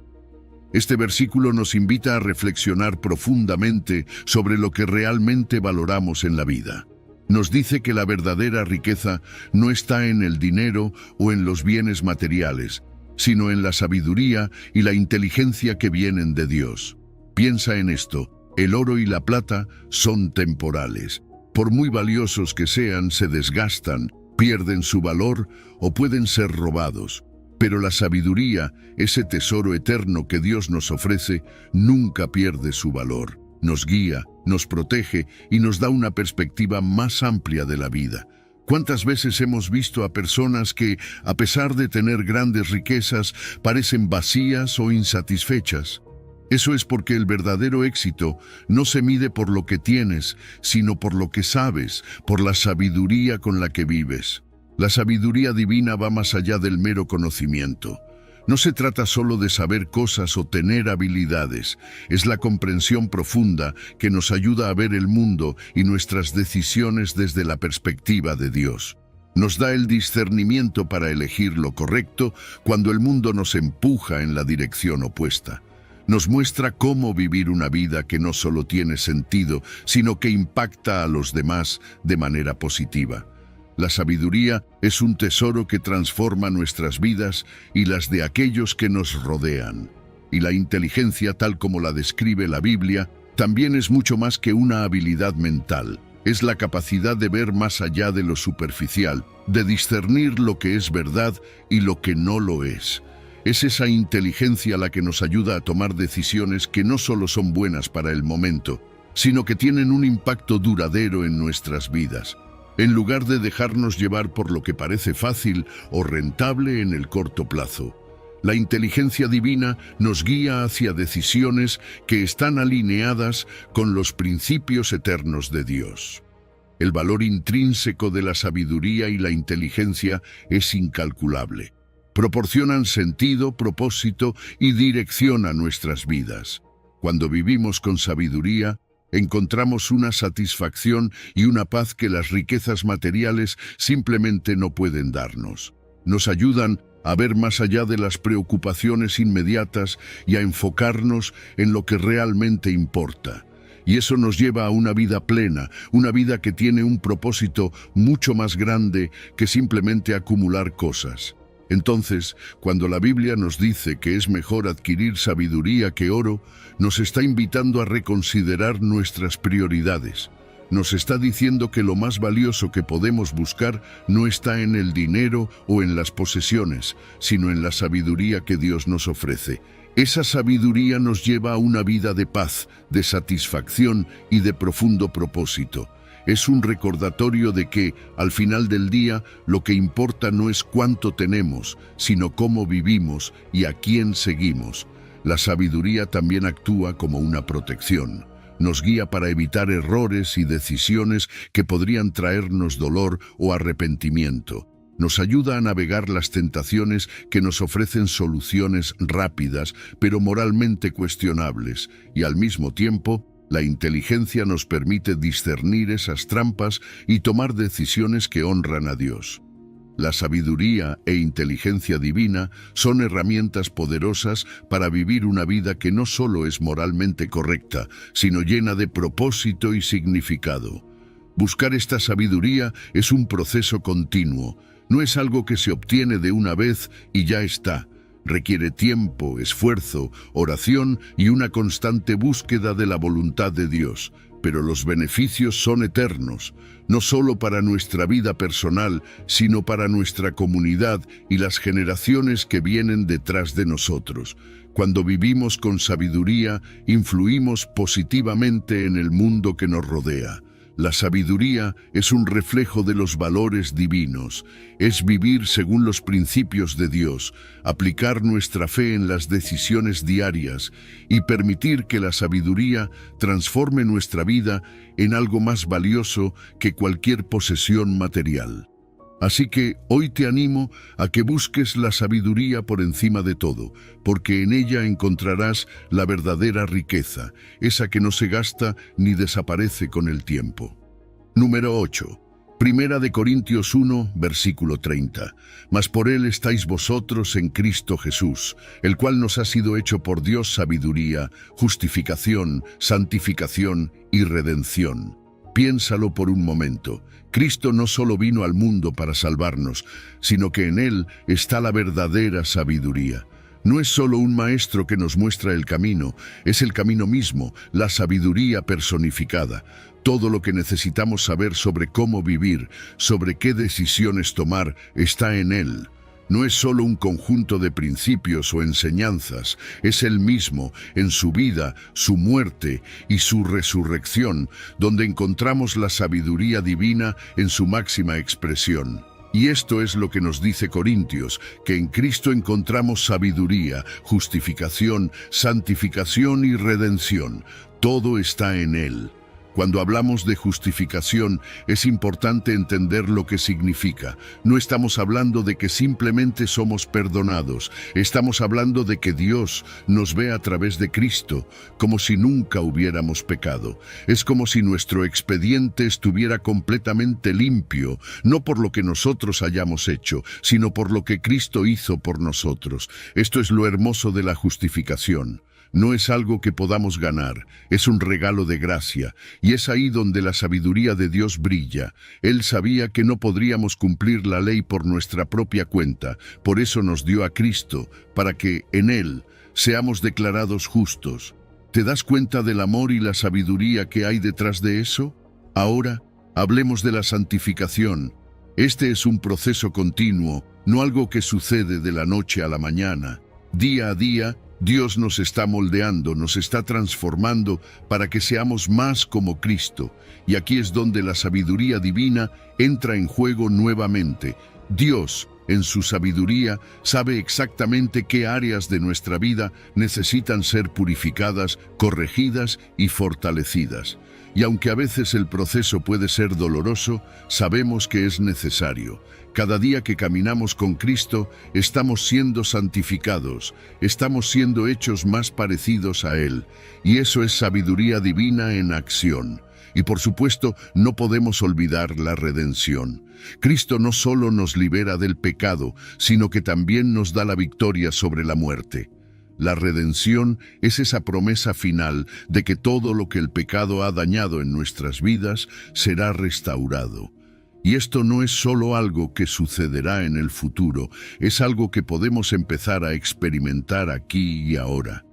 Este versículo nos invita a reflexionar profundamente sobre lo que realmente valoramos en la vida. Nos dice que la verdadera riqueza no está en el dinero o en los bienes materiales, sino en la sabiduría y la inteligencia que vienen de Dios. Piensa en esto: el oro y la plata son temporales. Por muy valiosos que sean, se desgastan, pierden su valor o pueden ser robados. Pero la sabiduría, ese tesoro eterno que Dios nos ofrece, nunca pierde su valor. Nos guía, nos protege y nos da una perspectiva más amplia de la vida. ¿Cuántas veces hemos visto a personas que, a pesar de tener grandes riquezas, parecen vacías o insatisfechas? Eso es porque el verdadero éxito no se mide por lo que tienes, sino por lo que sabes, por la sabiduría con la que vives. La sabiduría divina va más allá del mero conocimiento. No se trata solo de saber cosas o tener habilidades, es la comprensión profunda que nos ayuda a ver el mundo y nuestras decisiones desde la perspectiva de Dios. Nos da el discernimiento para elegir lo correcto cuando el mundo nos empuja en la dirección opuesta. Nos muestra cómo vivir una vida que no solo tiene sentido, sino que impacta a los demás de manera positiva. La sabiduría es un tesoro que transforma nuestras vidas y las de aquellos que nos rodean. Y la inteligencia, tal como la describe la Biblia, también es mucho más que una habilidad mental. Es la capacidad de ver más allá de lo superficial, de discernir lo que es verdad y lo que no lo es. Es esa inteligencia la que nos ayuda a tomar decisiones que no solo son buenas para el momento, sino que tienen un impacto duradero en nuestras vidas. En lugar de dejarnos llevar por lo que parece fácil o rentable en el corto plazo. La inteligencia divina nos guía hacia decisiones que están alineadas con los principios eternos de Dios. El valor intrínseco de la sabiduría y la inteligencia es incalculable. Proporcionan sentido, propósito y dirección a nuestras vidas. Cuando vivimos con sabiduría, encontramos una satisfacción y una paz que las riquezas materiales simplemente no pueden darnos. Nos ayudan a ver más allá de las preocupaciones inmediatas y a enfocarnos en lo que realmente importa. Y eso nos lleva a una vida plena, una vida que tiene un propósito mucho más grande que simplemente acumular cosas. Entonces, cuando la Biblia nos dice que es mejor adquirir sabiduría que oro, nos está invitando a reconsiderar nuestras prioridades. Nos está diciendo que lo más valioso que podemos buscar no está en el dinero o en las posesiones, sino en la sabiduría que Dios nos ofrece. Esa sabiduría nos lleva a una vida de paz, de satisfacción y de profundo propósito. Es un recordatorio de que, al final del día, lo que importa no es cuánto tenemos, sino cómo vivimos y a quién seguimos. La sabiduría también actúa como una protección. Nos guía para evitar errores y decisiones que podrían traernos dolor o arrepentimiento. Nos ayuda a navegar las tentaciones que nos ofrecen soluciones rápidas, pero moralmente cuestionables, y al mismo tiempo, la inteligencia nos permite discernir esas trampas y tomar decisiones que honran a Dios. La sabiduría e inteligencia divina son herramientas poderosas para vivir una vida que no solo es moralmente correcta, sino llena de propósito y significado. Buscar esta sabiduría es un proceso continuo, no es algo que se obtiene de una vez y ya está. Requiere tiempo, esfuerzo, oración y una constante búsqueda de la voluntad de Dios. Pero los beneficios son eternos, no solo para nuestra vida personal, sino para nuestra comunidad y las generaciones que vienen detrás de nosotros. Cuando vivimos con sabiduría, influimos positivamente en el mundo que nos rodea. La sabiduría es un reflejo de los valores divinos, es vivir según los principios de Dios, aplicar nuestra fe en las decisiones diarias y permitir que la sabiduría transforme nuestra vida en algo más valioso que cualquier posesión material. Así que hoy te animo a que busques la sabiduría por encima de todo, porque en ella encontrarás la verdadera riqueza, esa que no se gasta ni desaparece con el tiempo. Número 8. Primera de Corintios 1, versículo 30. Mas por él estáis vosotros en Cristo Jesús, el cual nos ha sido hecho por Dios sabiduría, justificación, santificación y redención. Piénsalo por un momento. Cristo no solo vino al mundo para salvarnos, sino que en él está la verdadera sabiduría. No es solo un maestro que nos muestra el camino, es el camino mismo, la sabiduría personificada. Todo lo que necesitamos saber sobre cómo vivir, sobre qué decisiones tomar, está en él. No es solo un conjunto de principios o enseñanzas, es él mismo, en su vida, su muerte y su resurrección, donde encontramos la sabiduría divina en su máxima expresión. Y esto es lo que nos dice Corintios, que en Cristo encontramos sabiduría, justificación, santificación y redención. Todo está en él. Cuando hablamos de justificación, es importante entender lo que significa. No estamos hablando de que simplemente somos perdonados. Estamos hablando de que Dios nos ve a través de Cristo, como si nunca hubiéramos pecado. Es como si nuestro expediente estuviera completamente limpio, no por lo que nosotros hayamos hecho, sino por lo que Cristo hizo por nosotros. Esto es lo hermoso de la justificación. No es algo que podamos ganar, es un regalo de gracia, y es ahí donde la sabiduría de Dios brilla. Él sabía que no podríamos cumplir la ley por nuestra propia cuenta, por eso nos dio a Cristo, para que, en Él, seamos declarados justos. ¿Te das cuenta del amor y la sabiduría que hay detrás de eso? Ahora, hablemos de la santificación. Este es un proceso continuo, no algo que sucede de la noche a la mañana. Día a día, Dios nos está moldeando, nos está transformando para que seamos más como Cristo. Y aquí es donde la sabiduría divina entra en juego nuevamente. Dios, en su sabiduría, sabe exactamente qué áreas de nuestra vida necesitan ser purificadas, corregidas y fortalecidas. Y aunque a veces el proceso puede ser doloroso, sabemos que es necesario. Cada día que caminamos con Cristo, estamos siendo santificados, estamos siendo hechos más parecidos a Él. Y eso es sabiduría divina en acción. Y por supuesto, no podemos olvidar la redención. Cristo no solo nos libera del pecado, sino que también nos da la victoria sobre la muerte. La redención es esa promesa final de que todo lo que el pecado ha dañado en nuestras vidas será restaurado. Y esto no es solo algo que sucederá en el futuro, es algo que podemos empezar a experimentar aquí y ahora.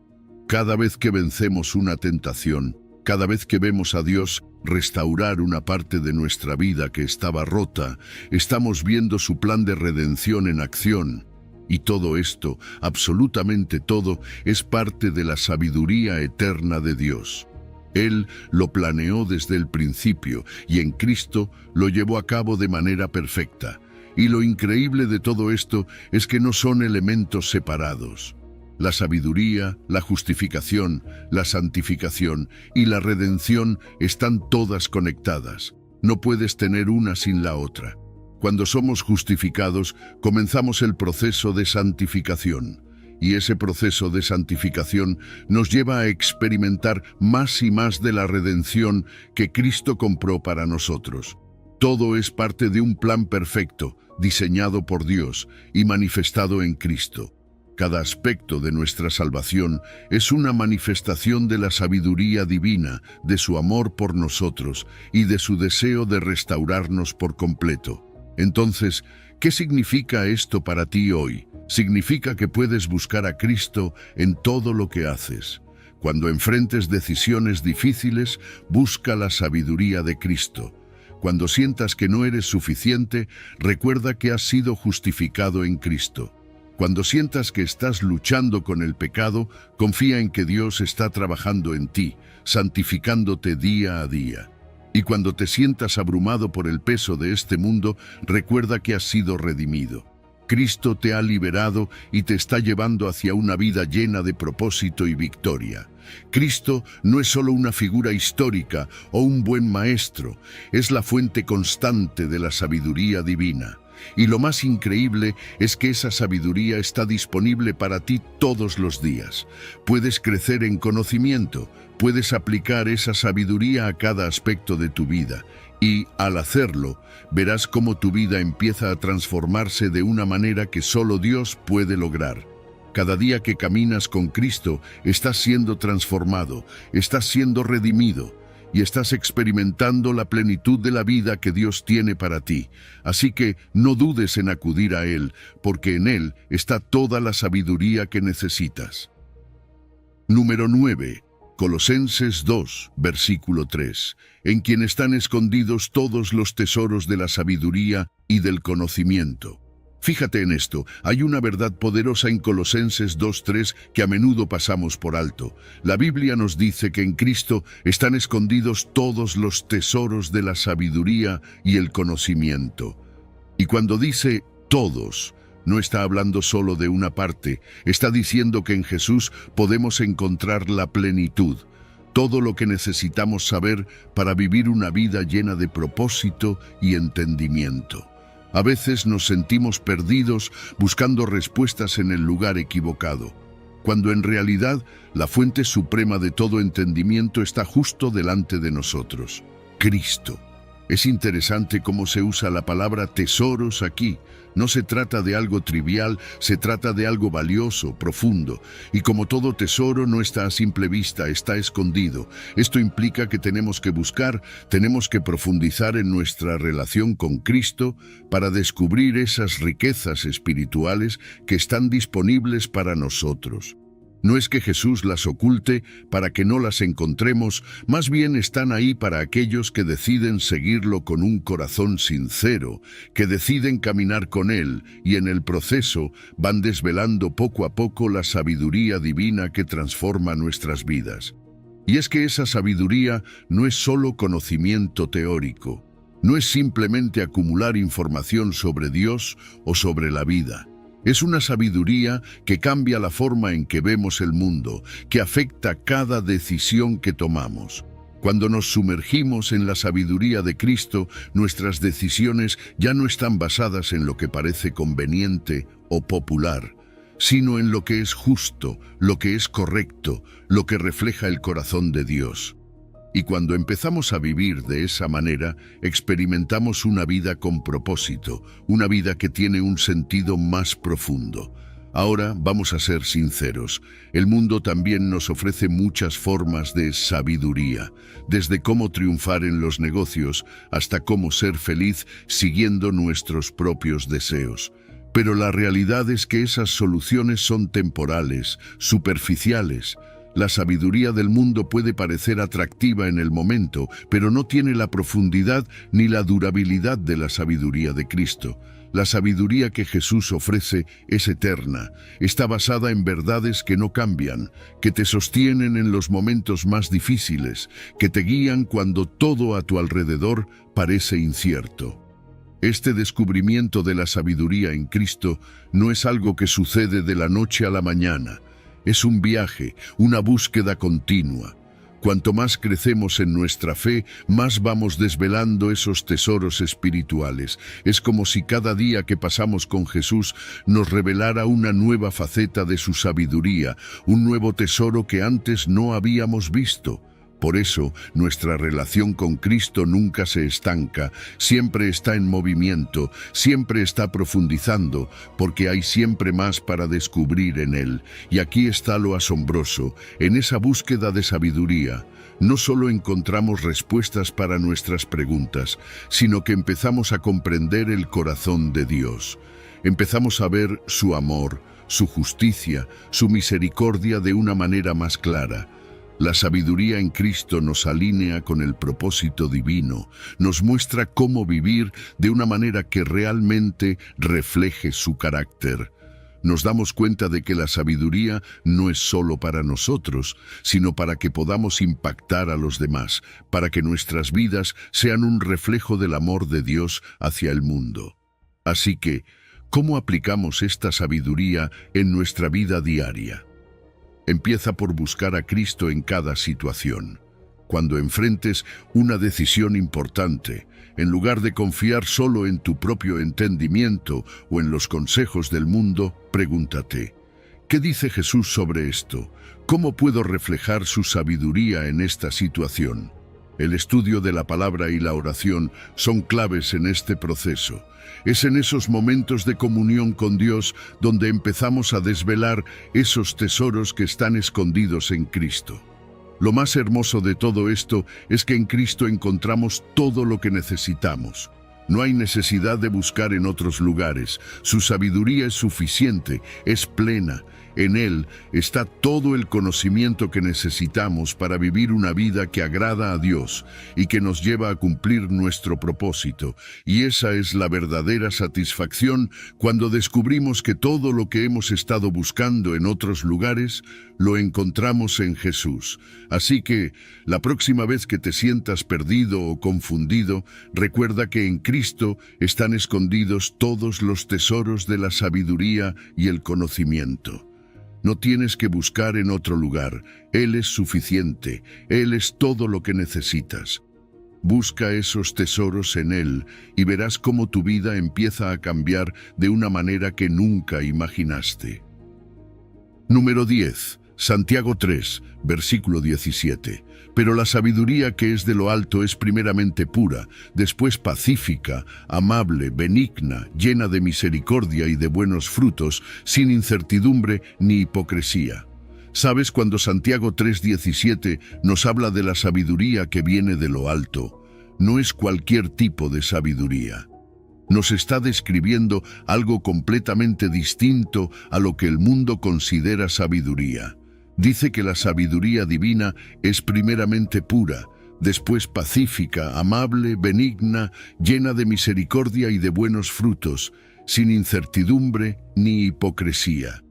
Cada vez que vencemos una tentación, cada vez que vemos a Dios restaurar una parte de nuestra vida que estaba rota, estamos viendo su plan de redención en acción. Y todo esto, absolutamente todo, es parte de la sabiduría eterna de Dios. Él lo planeó desde el principio y en Cristo lo llevó a cabo de manera perfecta. Y lo increíble de todo esto es que no son elementos separados. La sabiduría, la justificación, la santificación y la redención están todas conectadas. No puedes tener una sin la otra. Cuando somos justificados, comenzamos el proceso de santificación. Y ese proceso de santificación nos lleva a experimentar más y más de la redención que Cristo compró para nosotros. Todo es parte de un plan perfecto, diseñado por Dios y manifestado en Cristo. Cada aspecto de nuestra salvación es una manifestación de la sabiduría divina, de su amor por nosotros y de su deseo de restaurarnos por completo. Entonces, ¿qué significa esto para ti hoy? Significa que puedes buscar a Cristo en todo lo que haces. Cuando enfrentes decisiones difíciles, busca la sabiduría de Cristo. Cuando sientas que no eres suficiente, recuerda que has sido justificado en Cristo. Cuando sientas que estás luchando con el pecado, confía en que Dios está trabajando en ti, santificándote día a día. Y cuando te sientas abrumado por el peso de este mundo, recuerda que has sido redimido. Cristo te ha liberado y te está llevando hacia una vida llena de propósito y victoria. Cristo no es solo una figura histórica o un buen maestro, es la fuente constante de la sabiduría divina. Y lo más increíble es que esa sabiduría está disponible para ti todos los días. Puedes crecer en conocimiento, puedes aplicar esa sabiduría a cada aspecto de tu vida. Y, al hacerlo, verás cómo tu vida empieza a transformarse de una manera que solo Dios puede lograr. Cada día que caminas con Cristo, estás siendo transformado, estás siendo redimido y estás experimentando la plenitud de la vida que Dios tiene para ti. Así que no dudes en acudir a Él, porque en Él está toda la sabiduría que necesitas. Número 9. Colosenses 2, versículo 3. En quien están escondidos todos los tesoros de la sabiduría y del conocimiento. Fíjate en esto, hay una verdad poderosa en Colosenses 2:3 que a menudo pasamos por alto. La Biblia nos dice que en Cristo están escondidos todos los tesoros de la sabiduría y el conocimiento. Y cuando dice todos, no está hablando solo de una parte, está diciendo que en Jesús podemos encontrar la plenitud, todo lo que necesitamos saber para vivir una vida llena de propósito y entendimiento. A veces nos sentimos perdidos buscando respuestas en el lugar equivocado, cuando en realidad la fuente suprema de todo entendimiento está justo delante de nosotros, Cristo. Es interesante cómo se usa la palabra tesoros aquí. No se trata de algo trivial, se trata de algo valioso, profundo. Y como todo tesoro no está a simple vista, está escondido. Esto implica que tenemos que buscar, tenemos que profundizar en nuestra relación con Cristo para descubrir esas riquezas espirituales que están disponibles para nosotros. No es que Jesús las oculte para que no las encontremos, más bien están ahí para aquellos que deciden seguirlo con un corazón sincero, que deciden caminar con Él y en el proceso van desvelando poco a poco la sabiduría divina que transforma nuestras vidas. Y es que esa sabiduría no es solo conocimiento teórico, no es simplemente acumular información sobre Dios o sobre la vida. Es una sabiduría que cambia la forma en que vemos el mundo, que afecta cada decisión que tomamos. Cuando nos sumergimos en la sabiduría de Cristo, nuestras decisiones ya no están basadas en lo que parece conveniente o popular, sino en lo que es justo, lo que es correcto, lo que refleja el corazón de Dios. Y cuando empezamos a vivir de esa manera, experimentamos una vida con propósito, una vida que tiene un sentido más profundo. Ahora vamos a ser sinceros, el mundo también nos ofrece muchas formas de sabiduría, desde cómo triunfar en los negocios hasta cómo ser feliz siguiendo nuestros propios deseos. Pero la realidad es que esas soluciones son temporales, superficiales. La sabiduría del mundo puede parecer atractiva en el momento, pero no tiene la profundidad ni la durabilidad de la sabiduría de Cristo. La sabiduría que Jesús ofrece es eterna, está basada en verdades que no cambian, que te sostienen en los momentos más difíciles, que te guían cuando todo a tu alrededor parece incierto. Este descubrimiento de la sabiduría en Cristo no es algo que sucede de la noche a la mañana. Es un viaje, una búsqueda continua. Cuanto más crecemos en nuestra fe, más vamos desvelando esos tesoros espirituales. Es como si cada día que pasamos con Jesús nos revelara una nueva faceta de su sabiduría, un nuevo tesoro que antes no habíamos visto. Por eso, nuestra relación con Cristo nunca se estanca, siempre está en movimiento, siempre está profundizando, porque hay siempre más para descubrir en Él. Y aquí está lo asombroso, en esa búsqueda de sabiduría, no solo encontramos respuestas para nuestras preguntas, sino que empezamos a comprender el corazón de Dios. Empezamos a ver su amor, su justicia, su misericordia de una manera más clara. La sabiduría en Cristo nos alinea con el propósito divino, nos muestra cómo vivir de una manera que realmente refleje su carácter. Nos damos cuenta de que la sabiduría no es solo para nosotros, sino para que podamos impactar a los demás, para que nuestras vidas sean un reflejo del amor de Dios hacia el mundo. Así que, ¿cómo aplicamos esta sabiduría en nuestra vida diaria? Empieza por buscar a Cristo en cada situación. Cuando enfrentes una decisión importante, En lugar de confiar solo en tu propio entendimiento o en los consejos del mundo, pregúntate, ¿qué dice Jesús sobre esto? ¿Cómo puedo reflejar su sabiduría en esta situación? El estudio de la palabra y la oración son claves en este proceso. Es en esos momentos de comunión con Dios donde empezamos a desvelar esos tesoros que están escondidos en Cristo. Lo más hermoso de todo esto es que en Cristo encontramos todo lo que necesitamos. No hay necesidad de buscar en otros lugares. Su sabiduría es suficiente, es plena. En Él está todo el conocimiento que necesitamos para vivir una vida que agrada a Dios y que nos lleva a cumplir nuestro propósito. Y esa es la verdadera satisfacción cuando descubrimos que todo lo que hemos estado buscando en otros lugares lo encontramos en Jesús. Así que, la próxima vez que te sientas perdido o confundido, recuerda que en Cristo están escondidos todos los tesoros de la sabiduría y el conocimiento. No tienes que buscar en otro lugar. Él es suficiente. Él es todo lo que necesitas. Busca esos tesoros en Él y verás cómo tu vida empieza a cambiar de una manera que nunca imaginaste. Número 10. Santiago 3, versículo 17. Pero la sabiduría que es de lo alto es primeramente pura, después pacífica, amable, benigna, llena de misericordia y de buenos frutos, sin incertidumbre ni hipocresía. ¿Sabes cuando Santiago 3:17 nos habla de la sabiduría que viene de lo alto? No es cualquier tipo de sabiduría. Nos está describiendo algo completamente distinto a lo que el mundo considera sabiduría. Dice que la sabiduría divina es primeramente pura, después pacífica, amable, benigna, llena de misericordia y de buenos frutos, sin incertidumbre ni hipocresía.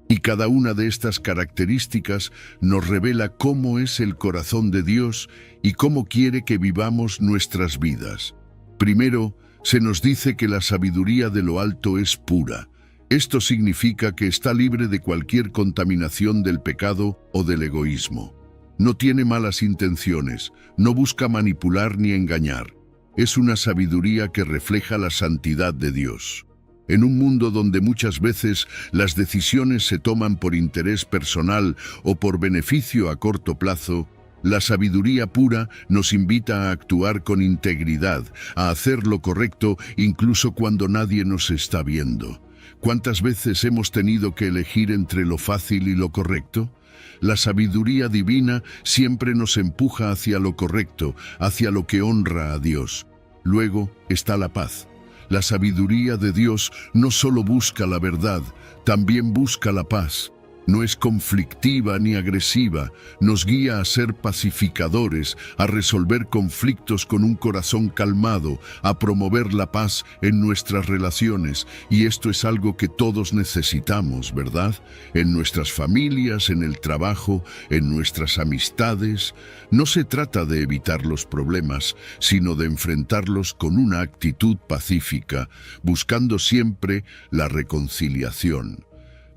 Y cada una de estas características nos revela cómo es el corazón de Dios y cómo quiere que vivamos nuestras vidas. Primero, se nos dice que la sabiduría de lo alto es pura. Esto significa que está libre de cualquier contaminación del pecado o del egoísmo. No tiene malas intenciones, no busca manipular ni engañar. Es una sabiduría que refleja la santidad de Dios. En un mundo donde muchas veces las decisiones se toman por interés personal o por beneficio a corto plazo, la sabiduría pura nos invita a actuar con integridad, a hacer lo correcto incluso cuando nadie nos está viendo. ¿Cuántas veces hemos tenido que elegir entre lo fácil y lo correcto? La sabiduría divina siempre nos empuja hacia lo correcto, hacia lo que honra a Dios. Luego está la paz. La sabiduría de Dios no solo busca la verdad, también busca la paz. No es conflictiva ni agresiva, nos guía a ser pacificadores, a resolver conflictos con un corazón calmado, a promover la paz en nuestras relaciones. Y esto es algo que todos necesitamos, ¿verdad? En nuestras familias, en el trabajo, en nuestras amistades. No se trata de evitar los problemas, sino de enfrentarlos con una actitud pacífica, buscando siempre la reconciliación.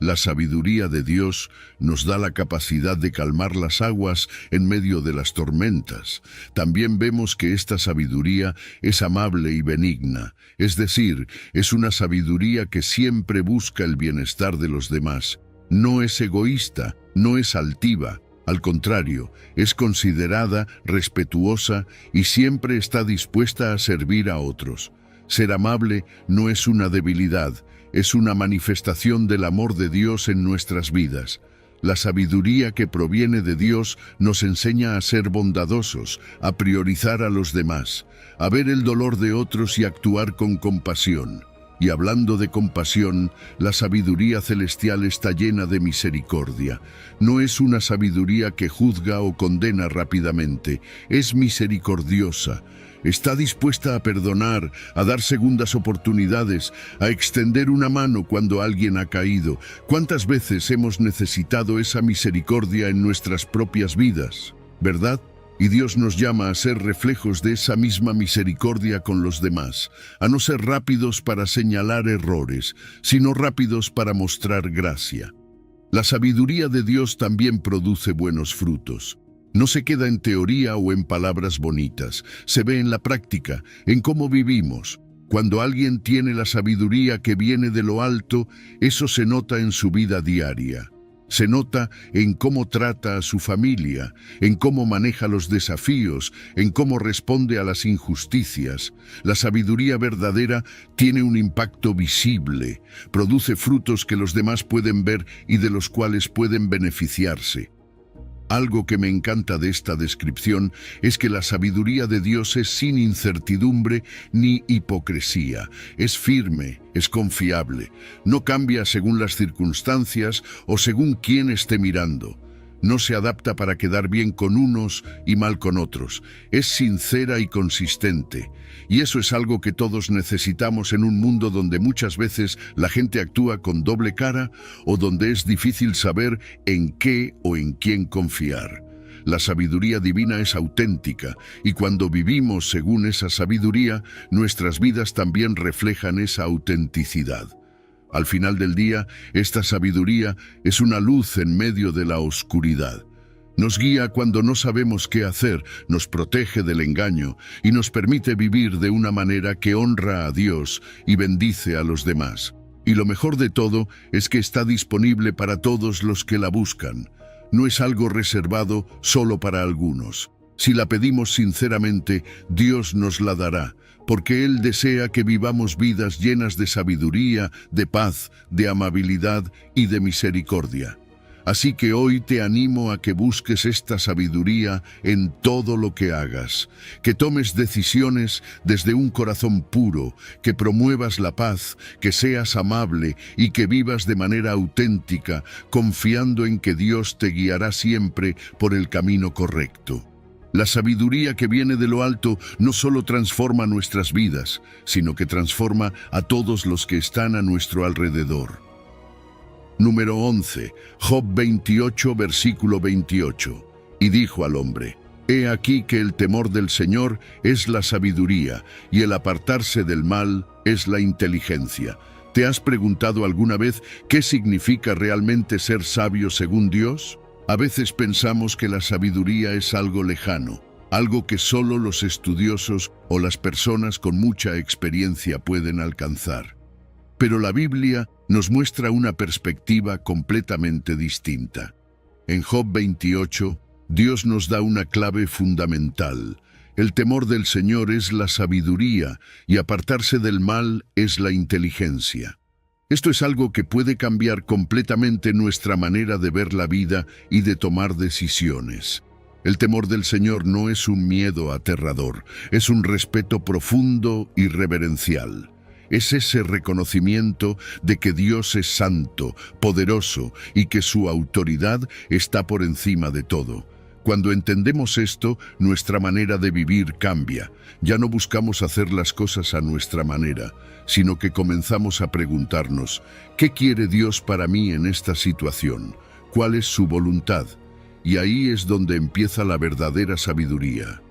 La sabiduría de Dios nos da la capacidad de calmar las aguas en medio de las tormentas. También vemos que esta sabiduría es amable y benigna, es decir, es una sabiduría que siempre busca el bienestar de los demás. No es egoísta, no es altiva. Al contrario, es considerada, respetuosa y siempre está dispuesta a servir a otros. Ser amable no es una debilidad, es una manifestación del amor de Dios en nuestras vidas. La sabiduría que proviene de Dios nos enseña a ser bondadosos, a priorizar a los demás, a ver el dolor de otros y actuar con compasión. Y hablando de compasión, la sabiduría celestial está llena de misericordia. No es una sabiduría que juzga o condena rápidamente, es misericordiosa. Está dispuesta a perdonar, a dar segundas oportunidades, a extender una mano cuando alguien ha caído. ¿Cuántas veces hemos necesitado esa misericordia en nuestras propias vidas? ¿Verdad? Y Dios nos llama a ser reflejos de esa misma misericordia con los demás, a no ser rápidos para señalar errores, sino rápidos para mostrar gracia. La sabiduría de Dios también produce buenos frutos. No se queda en teoría o en palabras bonitas, se ve en la práctica, en cómo vivimos. Cuando alguien tiene la sabiduría que viene de lo alto, eso se nota en su vida diaria. Se nota en cómo trata a su familia, en cómo maneja los desafíos, en cómo responde a las injusticias. La sabiduría verdadera tiene un impacto visible, produce frutos que los demás pueden ver y de los cuales pueden beneficiarse. Algo que me encanta de esta descripción es que la sabiduría de Dios es sin incertidumbre ni hipocresía. Es firme, es confiable, no cambia según las circunstancias o según quién esté mirando. No se adapta para quedar bien con unos y mal con otros. Es sincera y consistente. Y eso es algo que todos necesitamos en un mundo donde muchas veces la gente actúa con doble cara o donde es difícil saber en qué o en quién confiar. La sabiduría divina es auténtica y cuando vivimos según esa sabiduría, nuestras vidas también reflejan esa autenticidad. Al final del día, esta sabiduría es una luz en medio de la oscuridad. Nos guía cuando no sabemos qué hacer, nos protege del engaño y nos permite vivir de una manera que honra a Dios y bendice a los demás. Y lo mejor de todo es que está disponible para todos los que la buscan. No es algo reservado solo para algunos. Si la pedimos sinceramente, Dios nos la dará, porque Él desea que vivamos vidas llenas de sabiduría, de paz, de amabilidad y de misericordia. Así que hoy te animo a que busques esta sabiduría en todo lo que hagas, que tomes decisiones desde un corazón puro, que promuevas la paz, que seas amable y que vivas de manera auténtica, confiando en que Dios te guiará siempre por el camino correcto. La sabiduría que viene de lo alto no solo transforma nuestras vidas, sino que transforma a todos los que están a nuestro alrededor. Número 11. Job 28, versículo 28. Y dijo al hombre: He aquí que el temor del Señor es la sabiduría, y el apartarse del mal es la inteligencia. ¿Te has preguntado alguna vez qué significa realmente ser sabio según Dios? A veces pensamos que la sabiduría es algo lejano, algo que solo los estudiosos o las personas con mucha experiencia pueden alcanzar. Pero la Biblia nos muestra una perspectiva completamente distinta. En Job 28, Dios nos da una clave fundamental. El temor del Señor es la sabiduría y apartarse del mal es la inteligencia. Esto es algo que puede cambiar completamente nuestra manera de ver la vida y de tomar decisiones. El temor del Señor no es un miedo aterrador, es un respeto profundo y reverencial. Es ese reconocimiento de que Dios es santo, poderoso y que su autoridad está por encima de todo. Cuando entendemos esto, nuestra manera de vivir cambia. Ya no buscamos hacer las cosas a nuestra manera, sino que comenzamos a preguntarnos: ¿qué quiere Dios para mí en esta situación? ¿Cuál es su voluntad? Y ahí es donde empieza la verdadera sabiduría.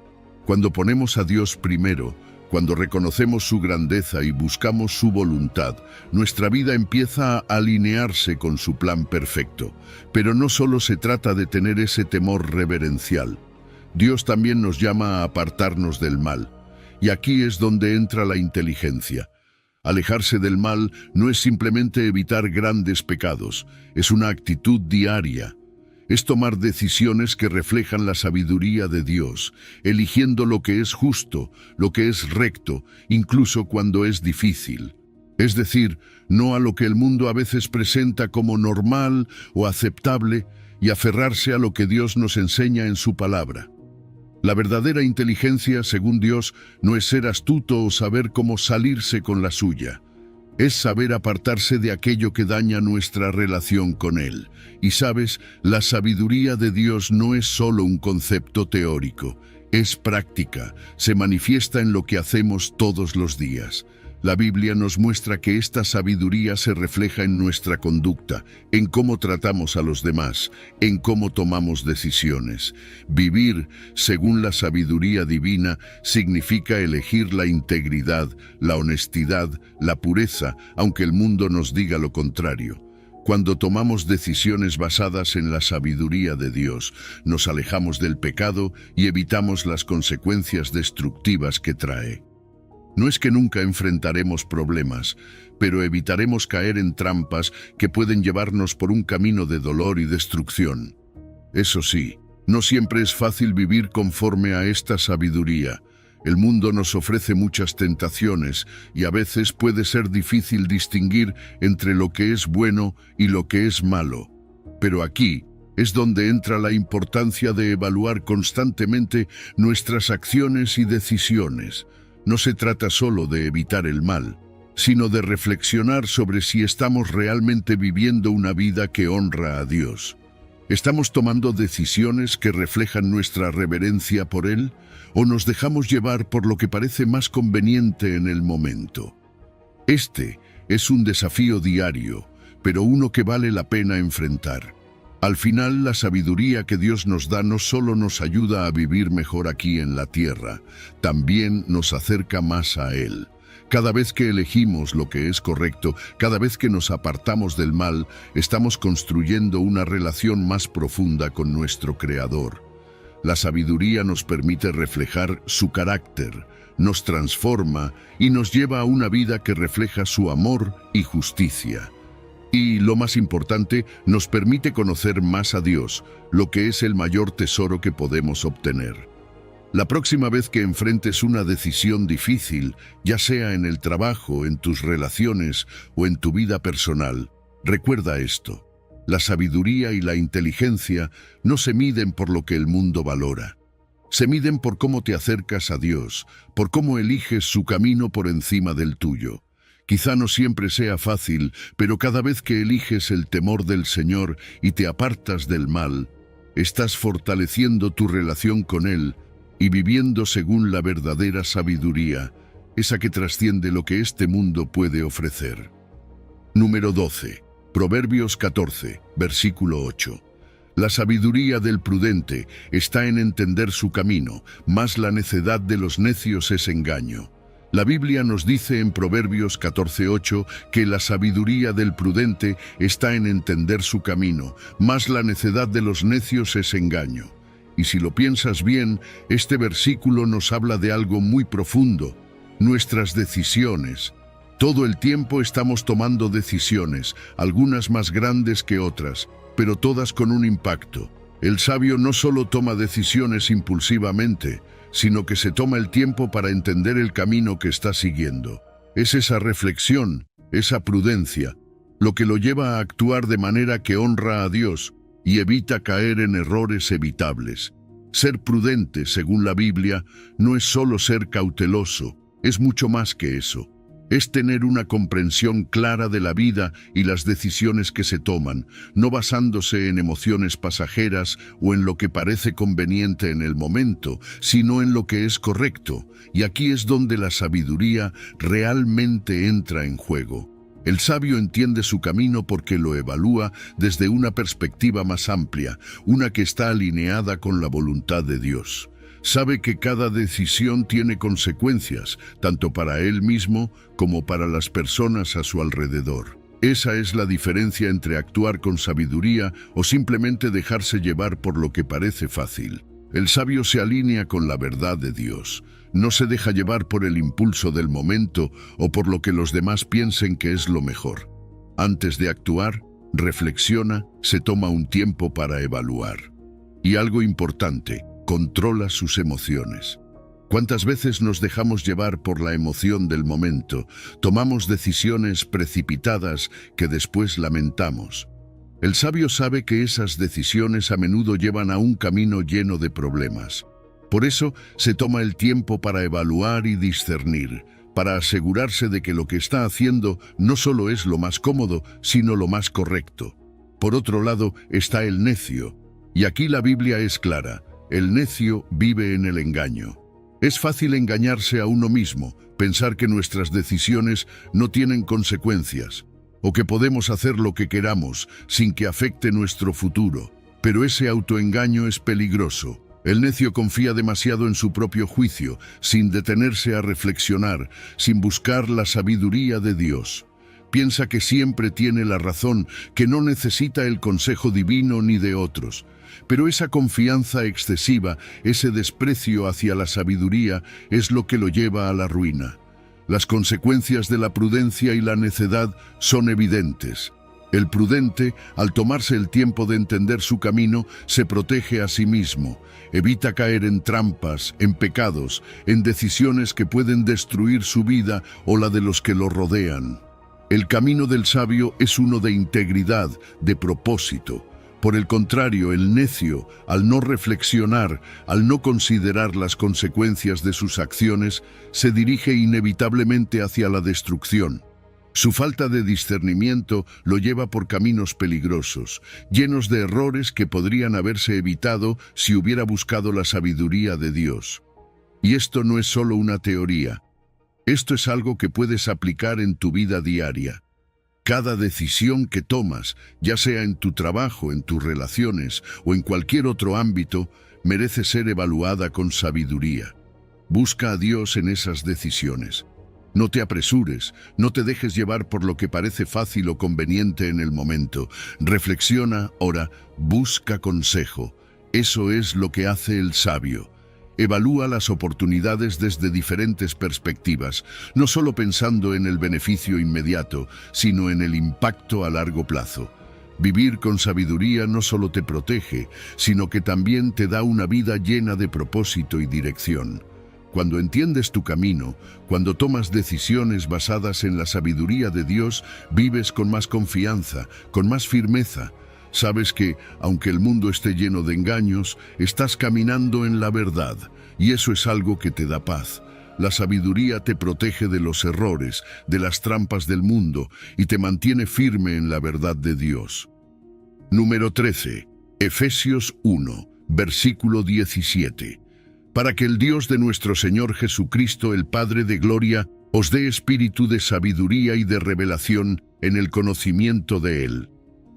Cuando ponemos a Dios primero, cuando reconocemos su grandeza y buscamos su voluntad, nuestra vida empieza a alinearse con su plan perfecto. Pero no solo se trata de tener ese temor reverencial. Dios también nos llama a apartarnos del mal. Y aquí es donde entra la inteligencia. Alejarse del mal no es simplemente evitar grandes pecados, es una actitud diaria. Es tomar decisiones que reflejan la sabiduría de Dios, eligiendo lo que es justo, lo que es recto, incluso cuando es difícil. Es decir, no a lo que el mundo a veces presenta como normal o aceptable, y aferrarse a lo que Dios nos enseña en su palabra. La verdadera inteligencia, según Dios, no es ser astuto o saber cómo salirse con la suya. Es saber apartarse de aquello que daña nuestra relación con Él. Y sabes, la sabiduría de Dios no es solo un concepto teórico, es práctica, se manifiesta en lo que hacemos todos los días. La Biblia nos muestra que esta sabiduría se refleja en nuestra conducta, en cómo tratamos a los demás, en cómo tomamos decisiones. Vivir según la sabiduría divina significa elegir la integridad, la honestidad, la pureza, aunque el mundo nos diga lo contrario. Cuando tomamos decisiones basadas en la sabiduría de Dios, nos alejamos del pecado y evitamos las consecuencias destructivas que trae. No es que nunca enfrentaremos problemas, pero evitaremos caer en trampas que pueden llevarnos por un camino de dolor y destrucción. Eso sí, no siempre es fácil vivir conforme a esta sabiduría. El mundo nos ofrece muchas tentaciones y a veces puede ser difícil distinguir entre lo que es bueno y lo que es malo. Pero aquí es donde entra la importancia de evaluar constantemente nuestras acciones y decisiones. No se trata solo de evitar el mal, sino de reflexionar sobre si estamos realmente viviendo una vida que honra a Dios. ¿Estamos tomando decisiones que reflejan nuestra reverencia por Él o nos dejamos llevar por lo que parece más conveniente en el momento? Este es un desafío diario, pero uno que vale la pena enfrentar. Al final, la sabiduría que Dios nos da no solo nos ayuda a vivir mejor aquí en la tierra, también nos acerca más a Él. Cada vez que elegimos lo que es correcto, cada vez que nos apartamos del mal, estamos construyendo una relación más profunda con nuestro Creador. La sabiduría nos permite reflejar su carácter, nos transforma y nos lleva a una vida que refleja su amor y justicia. Y, lo más importante, nos permite conocer más a Dios, lo que es el mayor tesoro que podemos obtener. La próxima vez que enfrentes una decisión difícil, ya sea en el trabajo, en tus relaciones o en tu vida personal, recuerda esto: la sabiduría y la inteligencia no se miden por lo que el mundo valora. Se miden por cómo te acercas a Dios, por cómo eliges su camino por encima del tuyo. Quizá no siempre sea fácil, pero cada vez que eliges el temor del Señor y te apartas del mal, estás fortaleciendo tu relación con Él y viviendo según la verdadera sabiduría, esa que trasciende lo que este mundo puede ofrecer. Número 12. Proverbios 14, versículo 8. La sabiduría del prudente está en entender su camino, mas la necedad de los necios es engaño. La Biblia nos dice en Proverbios 14:8 que la sabiduría del prudente está en entender su camino, mas la necedad de los necios es engaño. Y si lo piensas bien, este versículo nos habla de algo muy profundo: nuestras decisiones. Todo el tiempo estamos tomando decisiones, algunas más grandes que otras, pero todas con un impacto. El sabio no solo toma decisiones impulsivamente, sino que se toma el tiempo para entender el camino que está siguiendo. Es esa reflexión, esa prudencia, lo que lo lleva a actuar de manera que honra a Dios y evita caer en errores evitables. Ser prudente, según la Biblia, no es solo ser cauteloso, es mucho más que eso. Es tener una comprensión clara de la vida y las decisiones que se toman, no basándose en emociones pasajeras o en lo que parece conveniente en el momento, sino en lo que es correcto. Y aquí es donde la sabiduría realmente entra en juego. El sabio entiende su camino porque lo evalúa desde una perspectiva más amplia, una que está alineada con la voluntad de Dios. Sabe que cada decisión tiene consecuencias, tanto para él mismo como para las personas a su alrededor. Esa es la diferencia entre actuar con sabiduría o simplemente dejarse llevar por lo que parece fácil. El sabio se alinea con la verdad de Dios. No se deja llevar por el impulso del momento o por lo que los demás piensen que es lo mejor. Antes de actuar, reflexiona, se toma un tiempo para evaluar. Y algo importante: controla sus emociones. ¿Cuántas veces nos dejamos llevar por la emoción del momento? Tomamos decisiones precipitadas que después lamentamos. El sabio sabe que esas decisiones a menudo llevan a un camino lleno de problemas. Por eso se toma el tiempo para evaluar y discernir, para asegurarse de que lo que está haciendo no solo es lo más cómodo, sino lo más correcto. Por otro lado está el necio, y aquí la Biblia es clara: el necio vive en el engaño. Es fácil engañarse a uno mismo, pensar que nuestras decisiones no tienen consecuencias, o que podemos hacer lo que queramos sin que afecte nuestro futuro. Pero ese autoengaño es peligroso. El necio confía demasiado en su propio juicio, sin detenerse a reflexionar, sin buscar la sabiduría de Dios. Piensa que siempre tiene la razón, que no necesita el consejo divino ni de otros. Pero esa confianza excesiva, ese desprecio hacia la sabiduría, es lo que lo lleva a la ruina. Las consecuencias de la prudencia y la necedad son evidentes. El prudente, al tomarse el tiempo de entender su camino, se protege a sí mismo, evita caer en trampas, en pecados, en decisiones que pueden destruir su vida o la de los que lo rodean. El camino del sabio es uno de integridad, de propósito. Por el contrario, el necio, al no reflexionar, al no considerar las consecuencias de sus acciones, se dirige inevitablemente hacia la destrucción. Su falta de discernimiento lo lleva por caminos peligrosos, llenos de errores que podrían haberse evitado si hubiera buscado la sabiduría de Dios. Y esto no es solo una teoría. Esto es algo que puedes aplicar en tu vida diaria. Cada decisión que tomas, ya sea en tu trabajo, en tus relaciones o en cualquier otro ámbito, merece ser evaluada con sabiduría. Busca a Dios en esas decisiones. No te apresures, no te dejes llevar por lo que parece fácil o conveniente en el momento. Reflexiona, ora, busca consejo. Eso es lo que hace el sabio. Evalúa las oportunidades desde diferentes perspectivas, no solo pensando en el beneficio inmediato, sino en el impacto a largo plazo. Vivir con sabiduría no solo te protege, sino que también te da una vida llena de propósito y dirección. Cuando entiendes tu camino, cuando tomas decisiones basadas en la sabiduría de Dios, vives con más confianza, con más firmeza. Sabes que, aunque el mundo esté lleno de engaños, estás caminando en la verdad, y eso es algo que te da paz. La sabiduría te protege de los errores, de las trampas del mundo, y te mantiene firme en la verdad de Dios. Número 13. Efesios 1, versículo 17. Para que el Dios de nuestro Señor Jesucristo, el Padre de gloria, os dé espíritu de sabiduría y de revelación en el conocimiento de Él.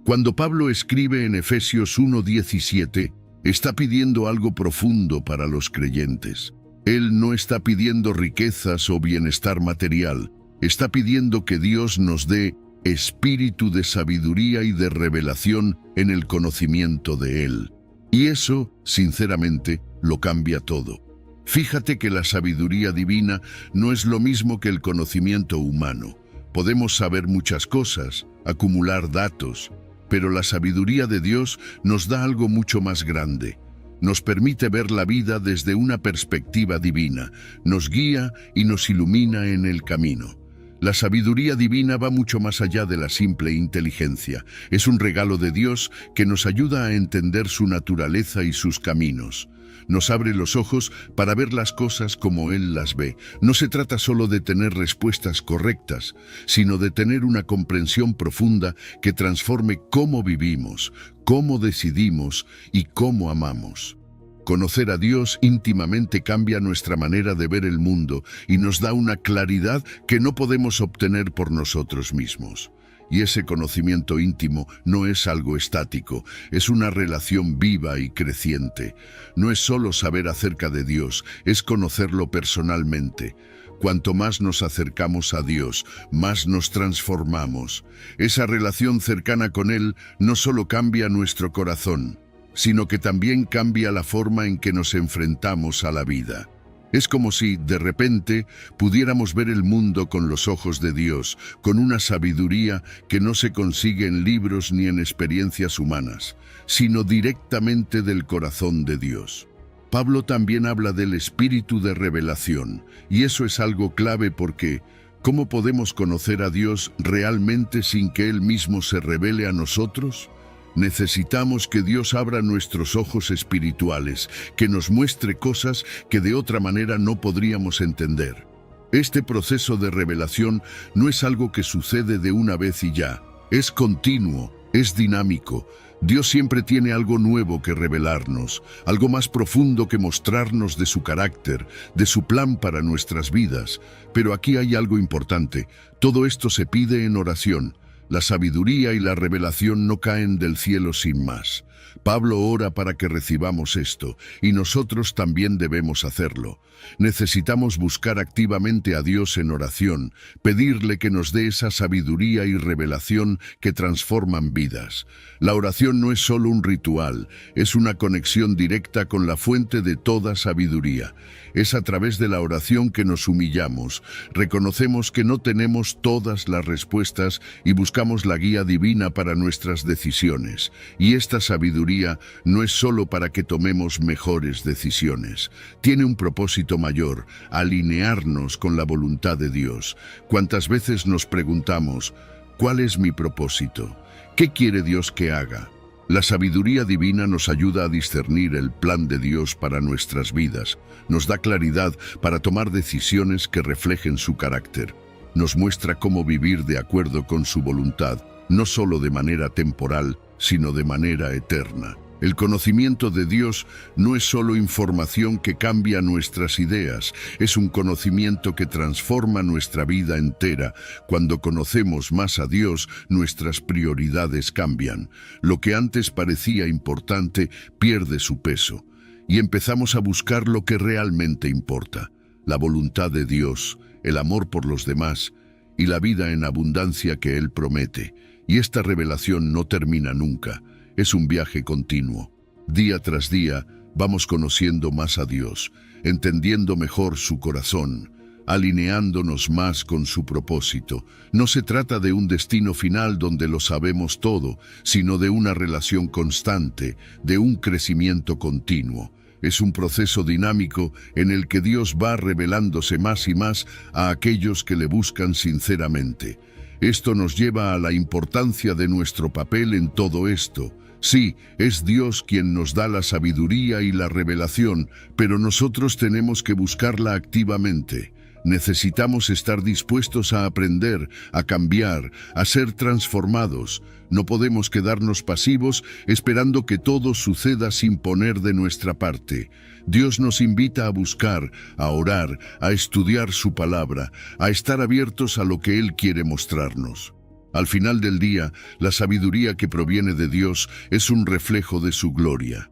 Cuando Pablo escribe en Efesios 1:17, está pidiendo algo profundo para los creyentes. Él no está pidiendo riquezas o bienestar material, está pidiendo que Dios nos dé espíritu de sabiduría y de revelación en el conocimiento de Él. Y eso, sinceramente, lo cambia todo. Fíjate que la sabiduría divina no es lo mismo que el conocimiento humano. Podemos saber muchas cosas, acumular datos, pero la sabiduría de Dios nos da algo mucho más grande. Nos permite ver la vida desde una perspectiva divina, nos guía y nos ilumina en el camino. La sabiduría divina va mucho más allá de la simple inteligencia. Es un regalo de Dios que nos ayuda a entender su naturaleza y sus caminos. Nos abre los ojos para ver las cosas como Él las ve. No se trata solo de tener respuestas correctas, sino de tener una comprensión profunda que transforme cómo vivimos, cómo decidimos y cómo amamos. Conocer a Dios íntimamente cambia nuestra manera de ver el mundo y nos da una claridad que no podemos obtener por nosotros mismos. Y ese conocimiento íntimo no es algo estático, es una relación viva y creciente. No es solo saber acerca de Dios, es conocerlo personalmente. Cuanto más nos acercamos a Dios, más nos transformamos. Esa relación cercana con Él no solo cambia nuestro corazón, sino que también cambia la forma en que nos enfrentamos a la vida. Es como si, de repente, pudiéramos ver el mundo con los ojos de Dios, con una sabiduría que no se consigue en libros ni en experiencias humanas, sino directamente del corazón de Dios. Pablo también habla del espíritu de revelación, y eso es algo clave porque, ¿cómo podemos conocer a Dios realmente sin que Él mismo se revele a nosotros? Necesitamos que Dios abra nuestros ojos espirituales, que nos muestre cosas que de otra manera no podríamos entender. Este proceso de revelación no es algo que sucede de una vez y ya. Es continuo, es dinámico. Dios siempre tiene algo nuevo que revelarnos, algo más profundo que mostrarnos de su carácter, de su plan para nuestras vidas. Pero aquí hay algo importante. Todo esto se pide en oración. La sabiduría y la revelación no caen del cielo sin más. Pablo ora para que recibamos esto, y nosotros también debemos hacerlo. Necesitamos buscar activamente a Dios en oración, pedirle que nos dé esa sabiduría y revelación que transforman vidas. La oración no es solo un ritual, es una conexión directa con la fuente de toda sabiduría. Es a través de la oración que nos humillamos, reconocemos que no tenemos todas las respuestas y buscamos la guía divina para nuestras decisiones. Y esta sabiduría no es solo para que tomemos mejores decisiones. Tiene un propósito mayor, alinearnos con la voluntad de Dios. ¿Cuántas veces nos preguntamos, ¿cuál es mi propósito? ¿Qué quiere Dios que haga? La sabiduría divina nos ayuda a discernir el plan de Dios para nuestras vidas, nos da claridad para tomar decisiones que reflejen su carácter, nos muestra cómo vivir de acuerdo con su voluntad, no solo de manera temporal, sino de manera eterna. El conocimiento de Dios no es solo información que cambia nuestras ideas, es un conocimiento que transforma nuestra vida entera. Cuando conocemos más a Dios, nuestras prioridades cambian. Lo que antes parecía importante pierde su peso y empezamos a buscar lo que realmente importa: la voluntad de Dios, el amor por los demás y la vida en abundancia que Él promete. Y esta revelación no termina nunca. Es un viaje continuo. Día tras día vamos conociendo más a Dios, entendiendo mejor su corazón, alineándonos más con su propósito. No se trata de un destino final donde lo sabemos todo, sino de una relación constante, de un crecimiento continuo. Es un proceso dinámico en el que Dios va revelándose más y más a aquellos que le buscan sinceramente. Esto nos lleva a la importancia de nuestro papel en todo esto. Sí, es Dios quien nos da la sabiduría y la revelación, pero nosotros tenemos que buscarla activamente. Necesitamos estar dispuestos a aprender, a cambiar, a ser transformados. No podemos quedarnos pasivos esperando que todo suceda sin poner de nuestra parte. Dios nos invita a buscar, a orar, a estudiar su palabra, a estar abiertos a lo que Él quiere mostrarnos. Al final del día, la sabiduría que proviene de Dios es un reflejo de su gloria.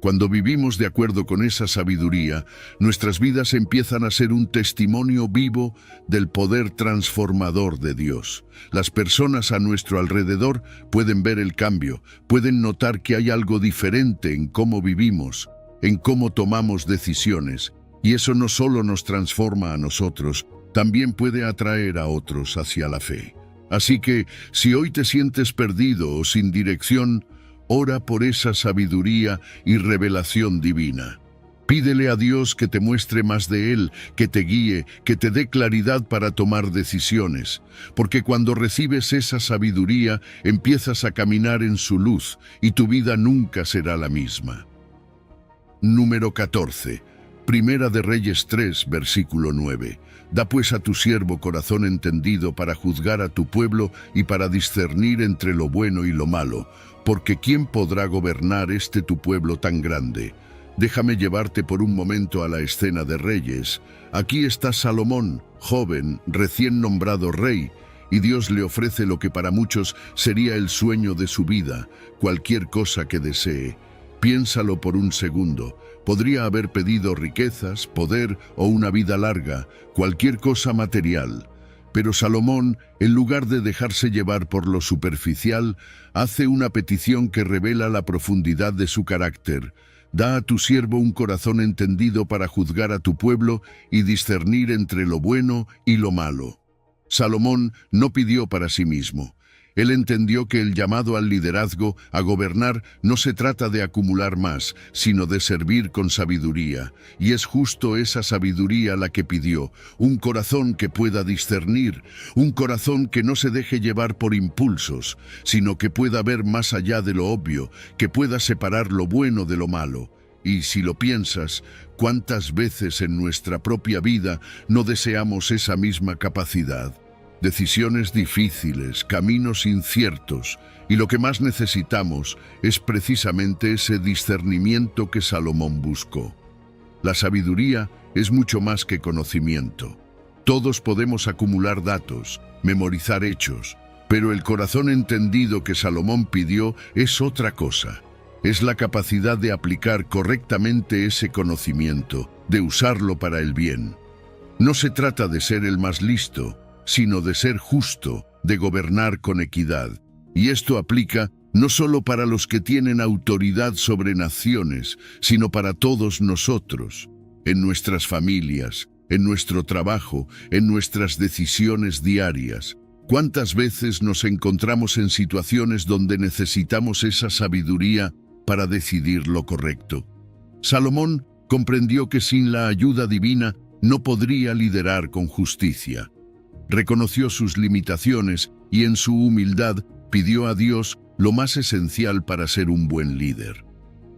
Cuando vivimos de acuerdo con esa sabiduría, nuestras vidas empiezan a ser un testimonio vivo del poder transformador de Dios. Las personas a nuestro alrededor pueden ver el cambio, pueden notar que hay algo diferente en cómo vivimos, en cómo tomamos decisiones, y eso no solo nos transforma a nosotros, también puede atraer a otros hacia la fe. Así que, si hoy te sientes perdido o sin dirección, ora por esa sabiduría y revelación divina. Pídele a Dios que te muestre más de Él, que te guíe, que te dé claridad para tomar decisiones, porque cuando recibes esa sabiduría, empiezas a caminar en su luz y tu vida nunca será la misma. Número 14. Primera de Reyes 3, versículo 9. Da pues a tu siervo corazón entendido para juzgar a tu pueblo y para discernir entre lo bueno y lo malo, porque ¿quién podrá gobernar tu pueblo tan grande? Déjame llevarte por un momento a la escena de Reyes. Aquí está Salomón, joven, recién nombrado rey, y Dios le ofrece lo que para muchos sería el sueño de su vida, cualquier cosa que desee. Piénsalo por un segundo. Podría haber pedido riquezas, poder o una vida larga, cualquier cosa material. Pero Salomón, en lugar de dejarse llevar por lo superficial, hace una petición que revela la profundidad de su carácter. Da a tu siervo un corazón entendido para juzgar a tu pueblo y discernir entre lo bueno y lo malo. Salomón no pidió para sí mismo. Él entendió que el llamado al liderazgo, a gobernar, no se trata de acumular más, sino de servir con sabiduría. Y es justo esa sabiduría la que pidió, un corazón que pueda discernir, un corazón que no se deje llevar por impulsos, sino que pueda ver más allá de lo obvio, que pueda separar lo bueno de lo malo. Y si lo piensas, ¿cuántas veces en nuestra propia vida no deseamos esa misma capacidad? Decisiones difíciles, caminos inciertos, y lo que más necesitamos es precisamente ese discernimiento que Salomón buscó. La sabiduría es mucho más que conocimiento. Todos podemos acumular datos, memorizar hechos, pero el corazón entendido que Salomón pidió es otra cosa. es la capacidad de aplicar correctamente ese conocimiento, de usarlo para el bien. No se trata de ser el más listo, sino de ser justo, de gobernar con equidad. Y esto aplica no solo para los que tienen autoridad sobre naciones, sino para todos nosotros, en nuestras familias, en nuestro trabajo, en nuestras decisiones diarias. ¿Cuántas veces nos encontramos en situaciones donde necesitamos esa sabiduría para decidir lo correcto? Salomón comprendió que sin la ayuda divina no podría liderar con justicia. Reconoció sus limitaciones y en su humildad pidió a Dios lo más esencial para ser un buen líder.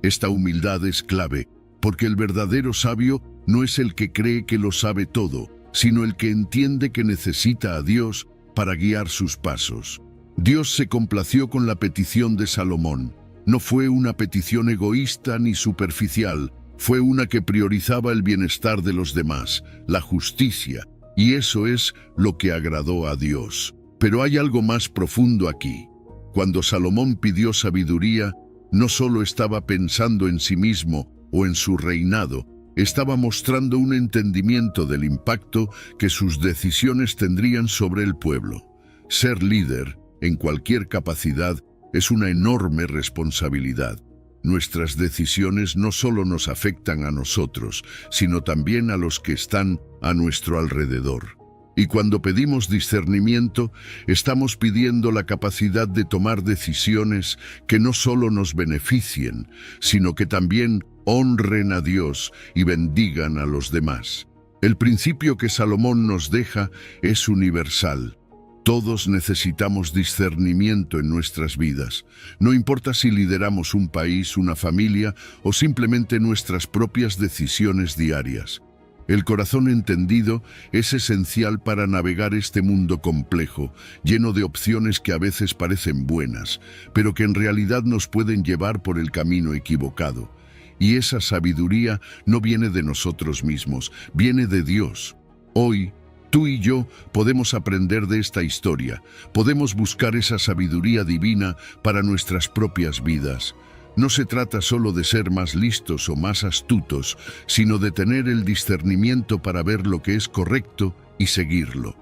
Esta humildad es clave, porque el verdadero sabio no es el que cree que lo sabe todo, sino el que entiende que necesita a Dios para guiar sus pasos. Dios se complació con la petición de Salomón. No fue una petición egoísta ni superficial, fue una que priorizaba el bienestar de los demás, la justicia, y eso es lo que agradó a Dios. Pero hay algo más profundo aquí. Cuando Salomón pidió sabiduría, no solo estaba pensando en sí mismo o en su reinado, estaba mostrando un entendimiento del impacto que sus decisiones tendrían sobre el pueblo. Ser líder, en cualquier capacidad, es una enorme responsabilidad. Nuestras decisiones no solo nos afectan a nosotros, sino también a los que están a nuestro alrededor. Y cuando pedimos discernimiento, estamos pidiendo la capacidad de tomar decisiones que no solo nos beneficien, sino que también honren a Dios y bendigan a los demás. El principio que Salomón nos deja es universal. Todos necesitamos discernimiento en nuestras vidas. No importa si lideramos un país, una familia o simplemente nuestras propias decisiones diarias. El corazón entendido es esencial para navegar este mundo complejo, lleno de opciones que a veces parecen buenas, pero que en realidad nos pueden llevar por el camino equivocado. Y esa sabiduría no viene de nosotros mismos, viene de Dios. Hoy, tú y yo podemos aprender de esta historia, podemos buscar esa sabiduría divina para nuestras propias vidas. No se trata solo de ser más listos o más astutos, sino de tener el discernimiento para ver lo que es correcto y seguirlo.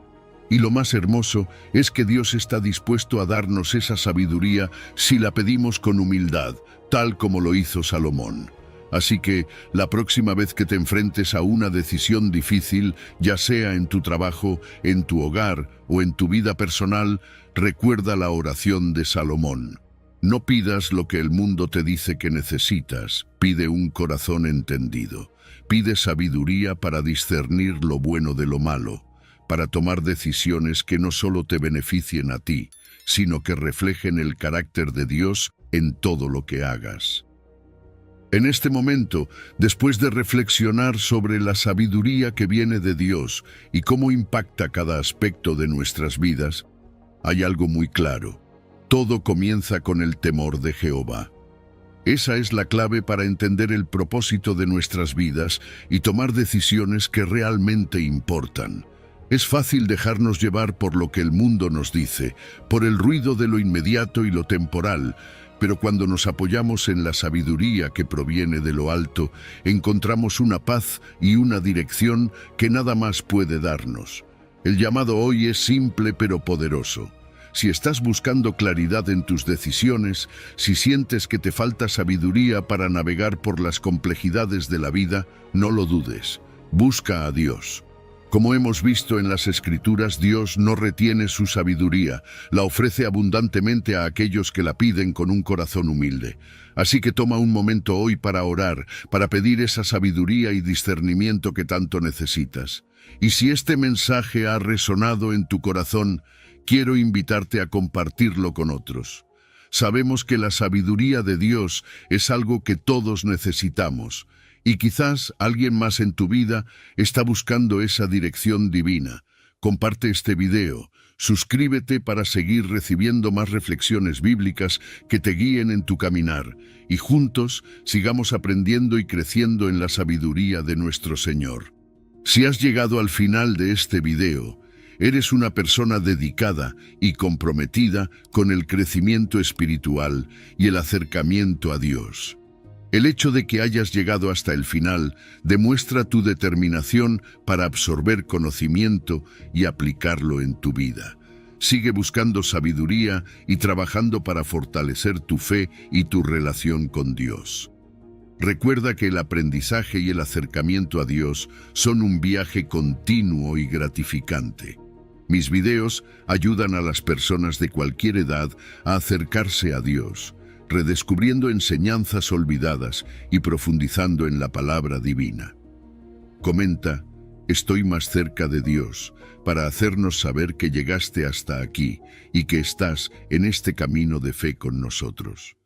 Y lo más hermoso es que Dios está dispuesto a darnos esa sabiduría si la pedimos con humildad, tal como lo hizo Salomón. Así que, la próxima vez que te enfrentes a una decisión difícil, ya sea en tu trabajo, en tu hogar o en tu vida personal, recuerda la oración de Salomón. No pidas lo que el mundo te dice que necesitas, pide un corazón entendido. Pide sabiduría para discernir lo bueno de lo malo, para tomar decisiones que no solo te beneficien a ti, sino que reflejen el carácter de Dios en todo lo que hagas. En este momento, después de reflexionar sobre la sabiduría que viene de Dios y cómo impacta cada aspecto de nuestras vidas, hay algo muy claro. Todo comienza con el temor de Jehová. Esa es la clave para entender el propósito de nuestras vidas y tomar decisiones que realmente importan. Es fácil dejarnos llevar por lo que el mundo nos dice, por el ruido de lo inmediato y lo temporal, pero cuando nos apoyamos en la sabiduría que proviene de lo alto, encontramos una paz y una dirección que nada más puede darnos. El llamado hoy es simple pero poderoso. Si estás buscando claridad en tus decisiones, si sientes que te falta sabiduría para navegar por las complejidades de la vida, no lo dudes. Busca a Dios. Como hemos visto en las Escrituras, Dios no retiene su sabiduría, la ofrece abundantemente a aquellos que la piden con un corazón humilde. Así que toma un momento hoy para orar, para pedir esa sabiduría y discernimiento que tanto necesitas. Y si este mensaje ha resonado en tu corazón, quiero invitarte a compartirlo con otros. Sabemos que la sabiduría de Dios es algo que todos necesitamos, y quizás alguien más en tu vida está buscando esa dirección divina. Comparte este video, suscríbete para seguir recibiendo más reflexiones bíblicas que te guíen en tu caminar, y juntos sigamos aprendiendo y creciendo en la sabiduría de nuestro Señor. Si has llegado al final de este video, Eres una persona dedicada y comprometida con el crecimiento espiritual y el acercamiento a Dios. El hecho de que hayas llegado hasta el final demuestra tu determinación para absorber conocimiento y aplicarlo en tu vida. Sigue buscando sabiduría y trabajando para fortalecer tu fe y tu relación con Dios. Recuerda que el aprendizaje y el acercamiento a Dios son un viaje continuo y gratificante. Mis videos ayudan a las personas de cualquier edad a acercarse a Dios, redescubriendo enseñanzas olvidadas y profundizando en la palabra divina. Comenta, estoy más cerca de Dios, para hacernos saber que llegaste hasta aquí y que estás en este camino de fe con nosotros.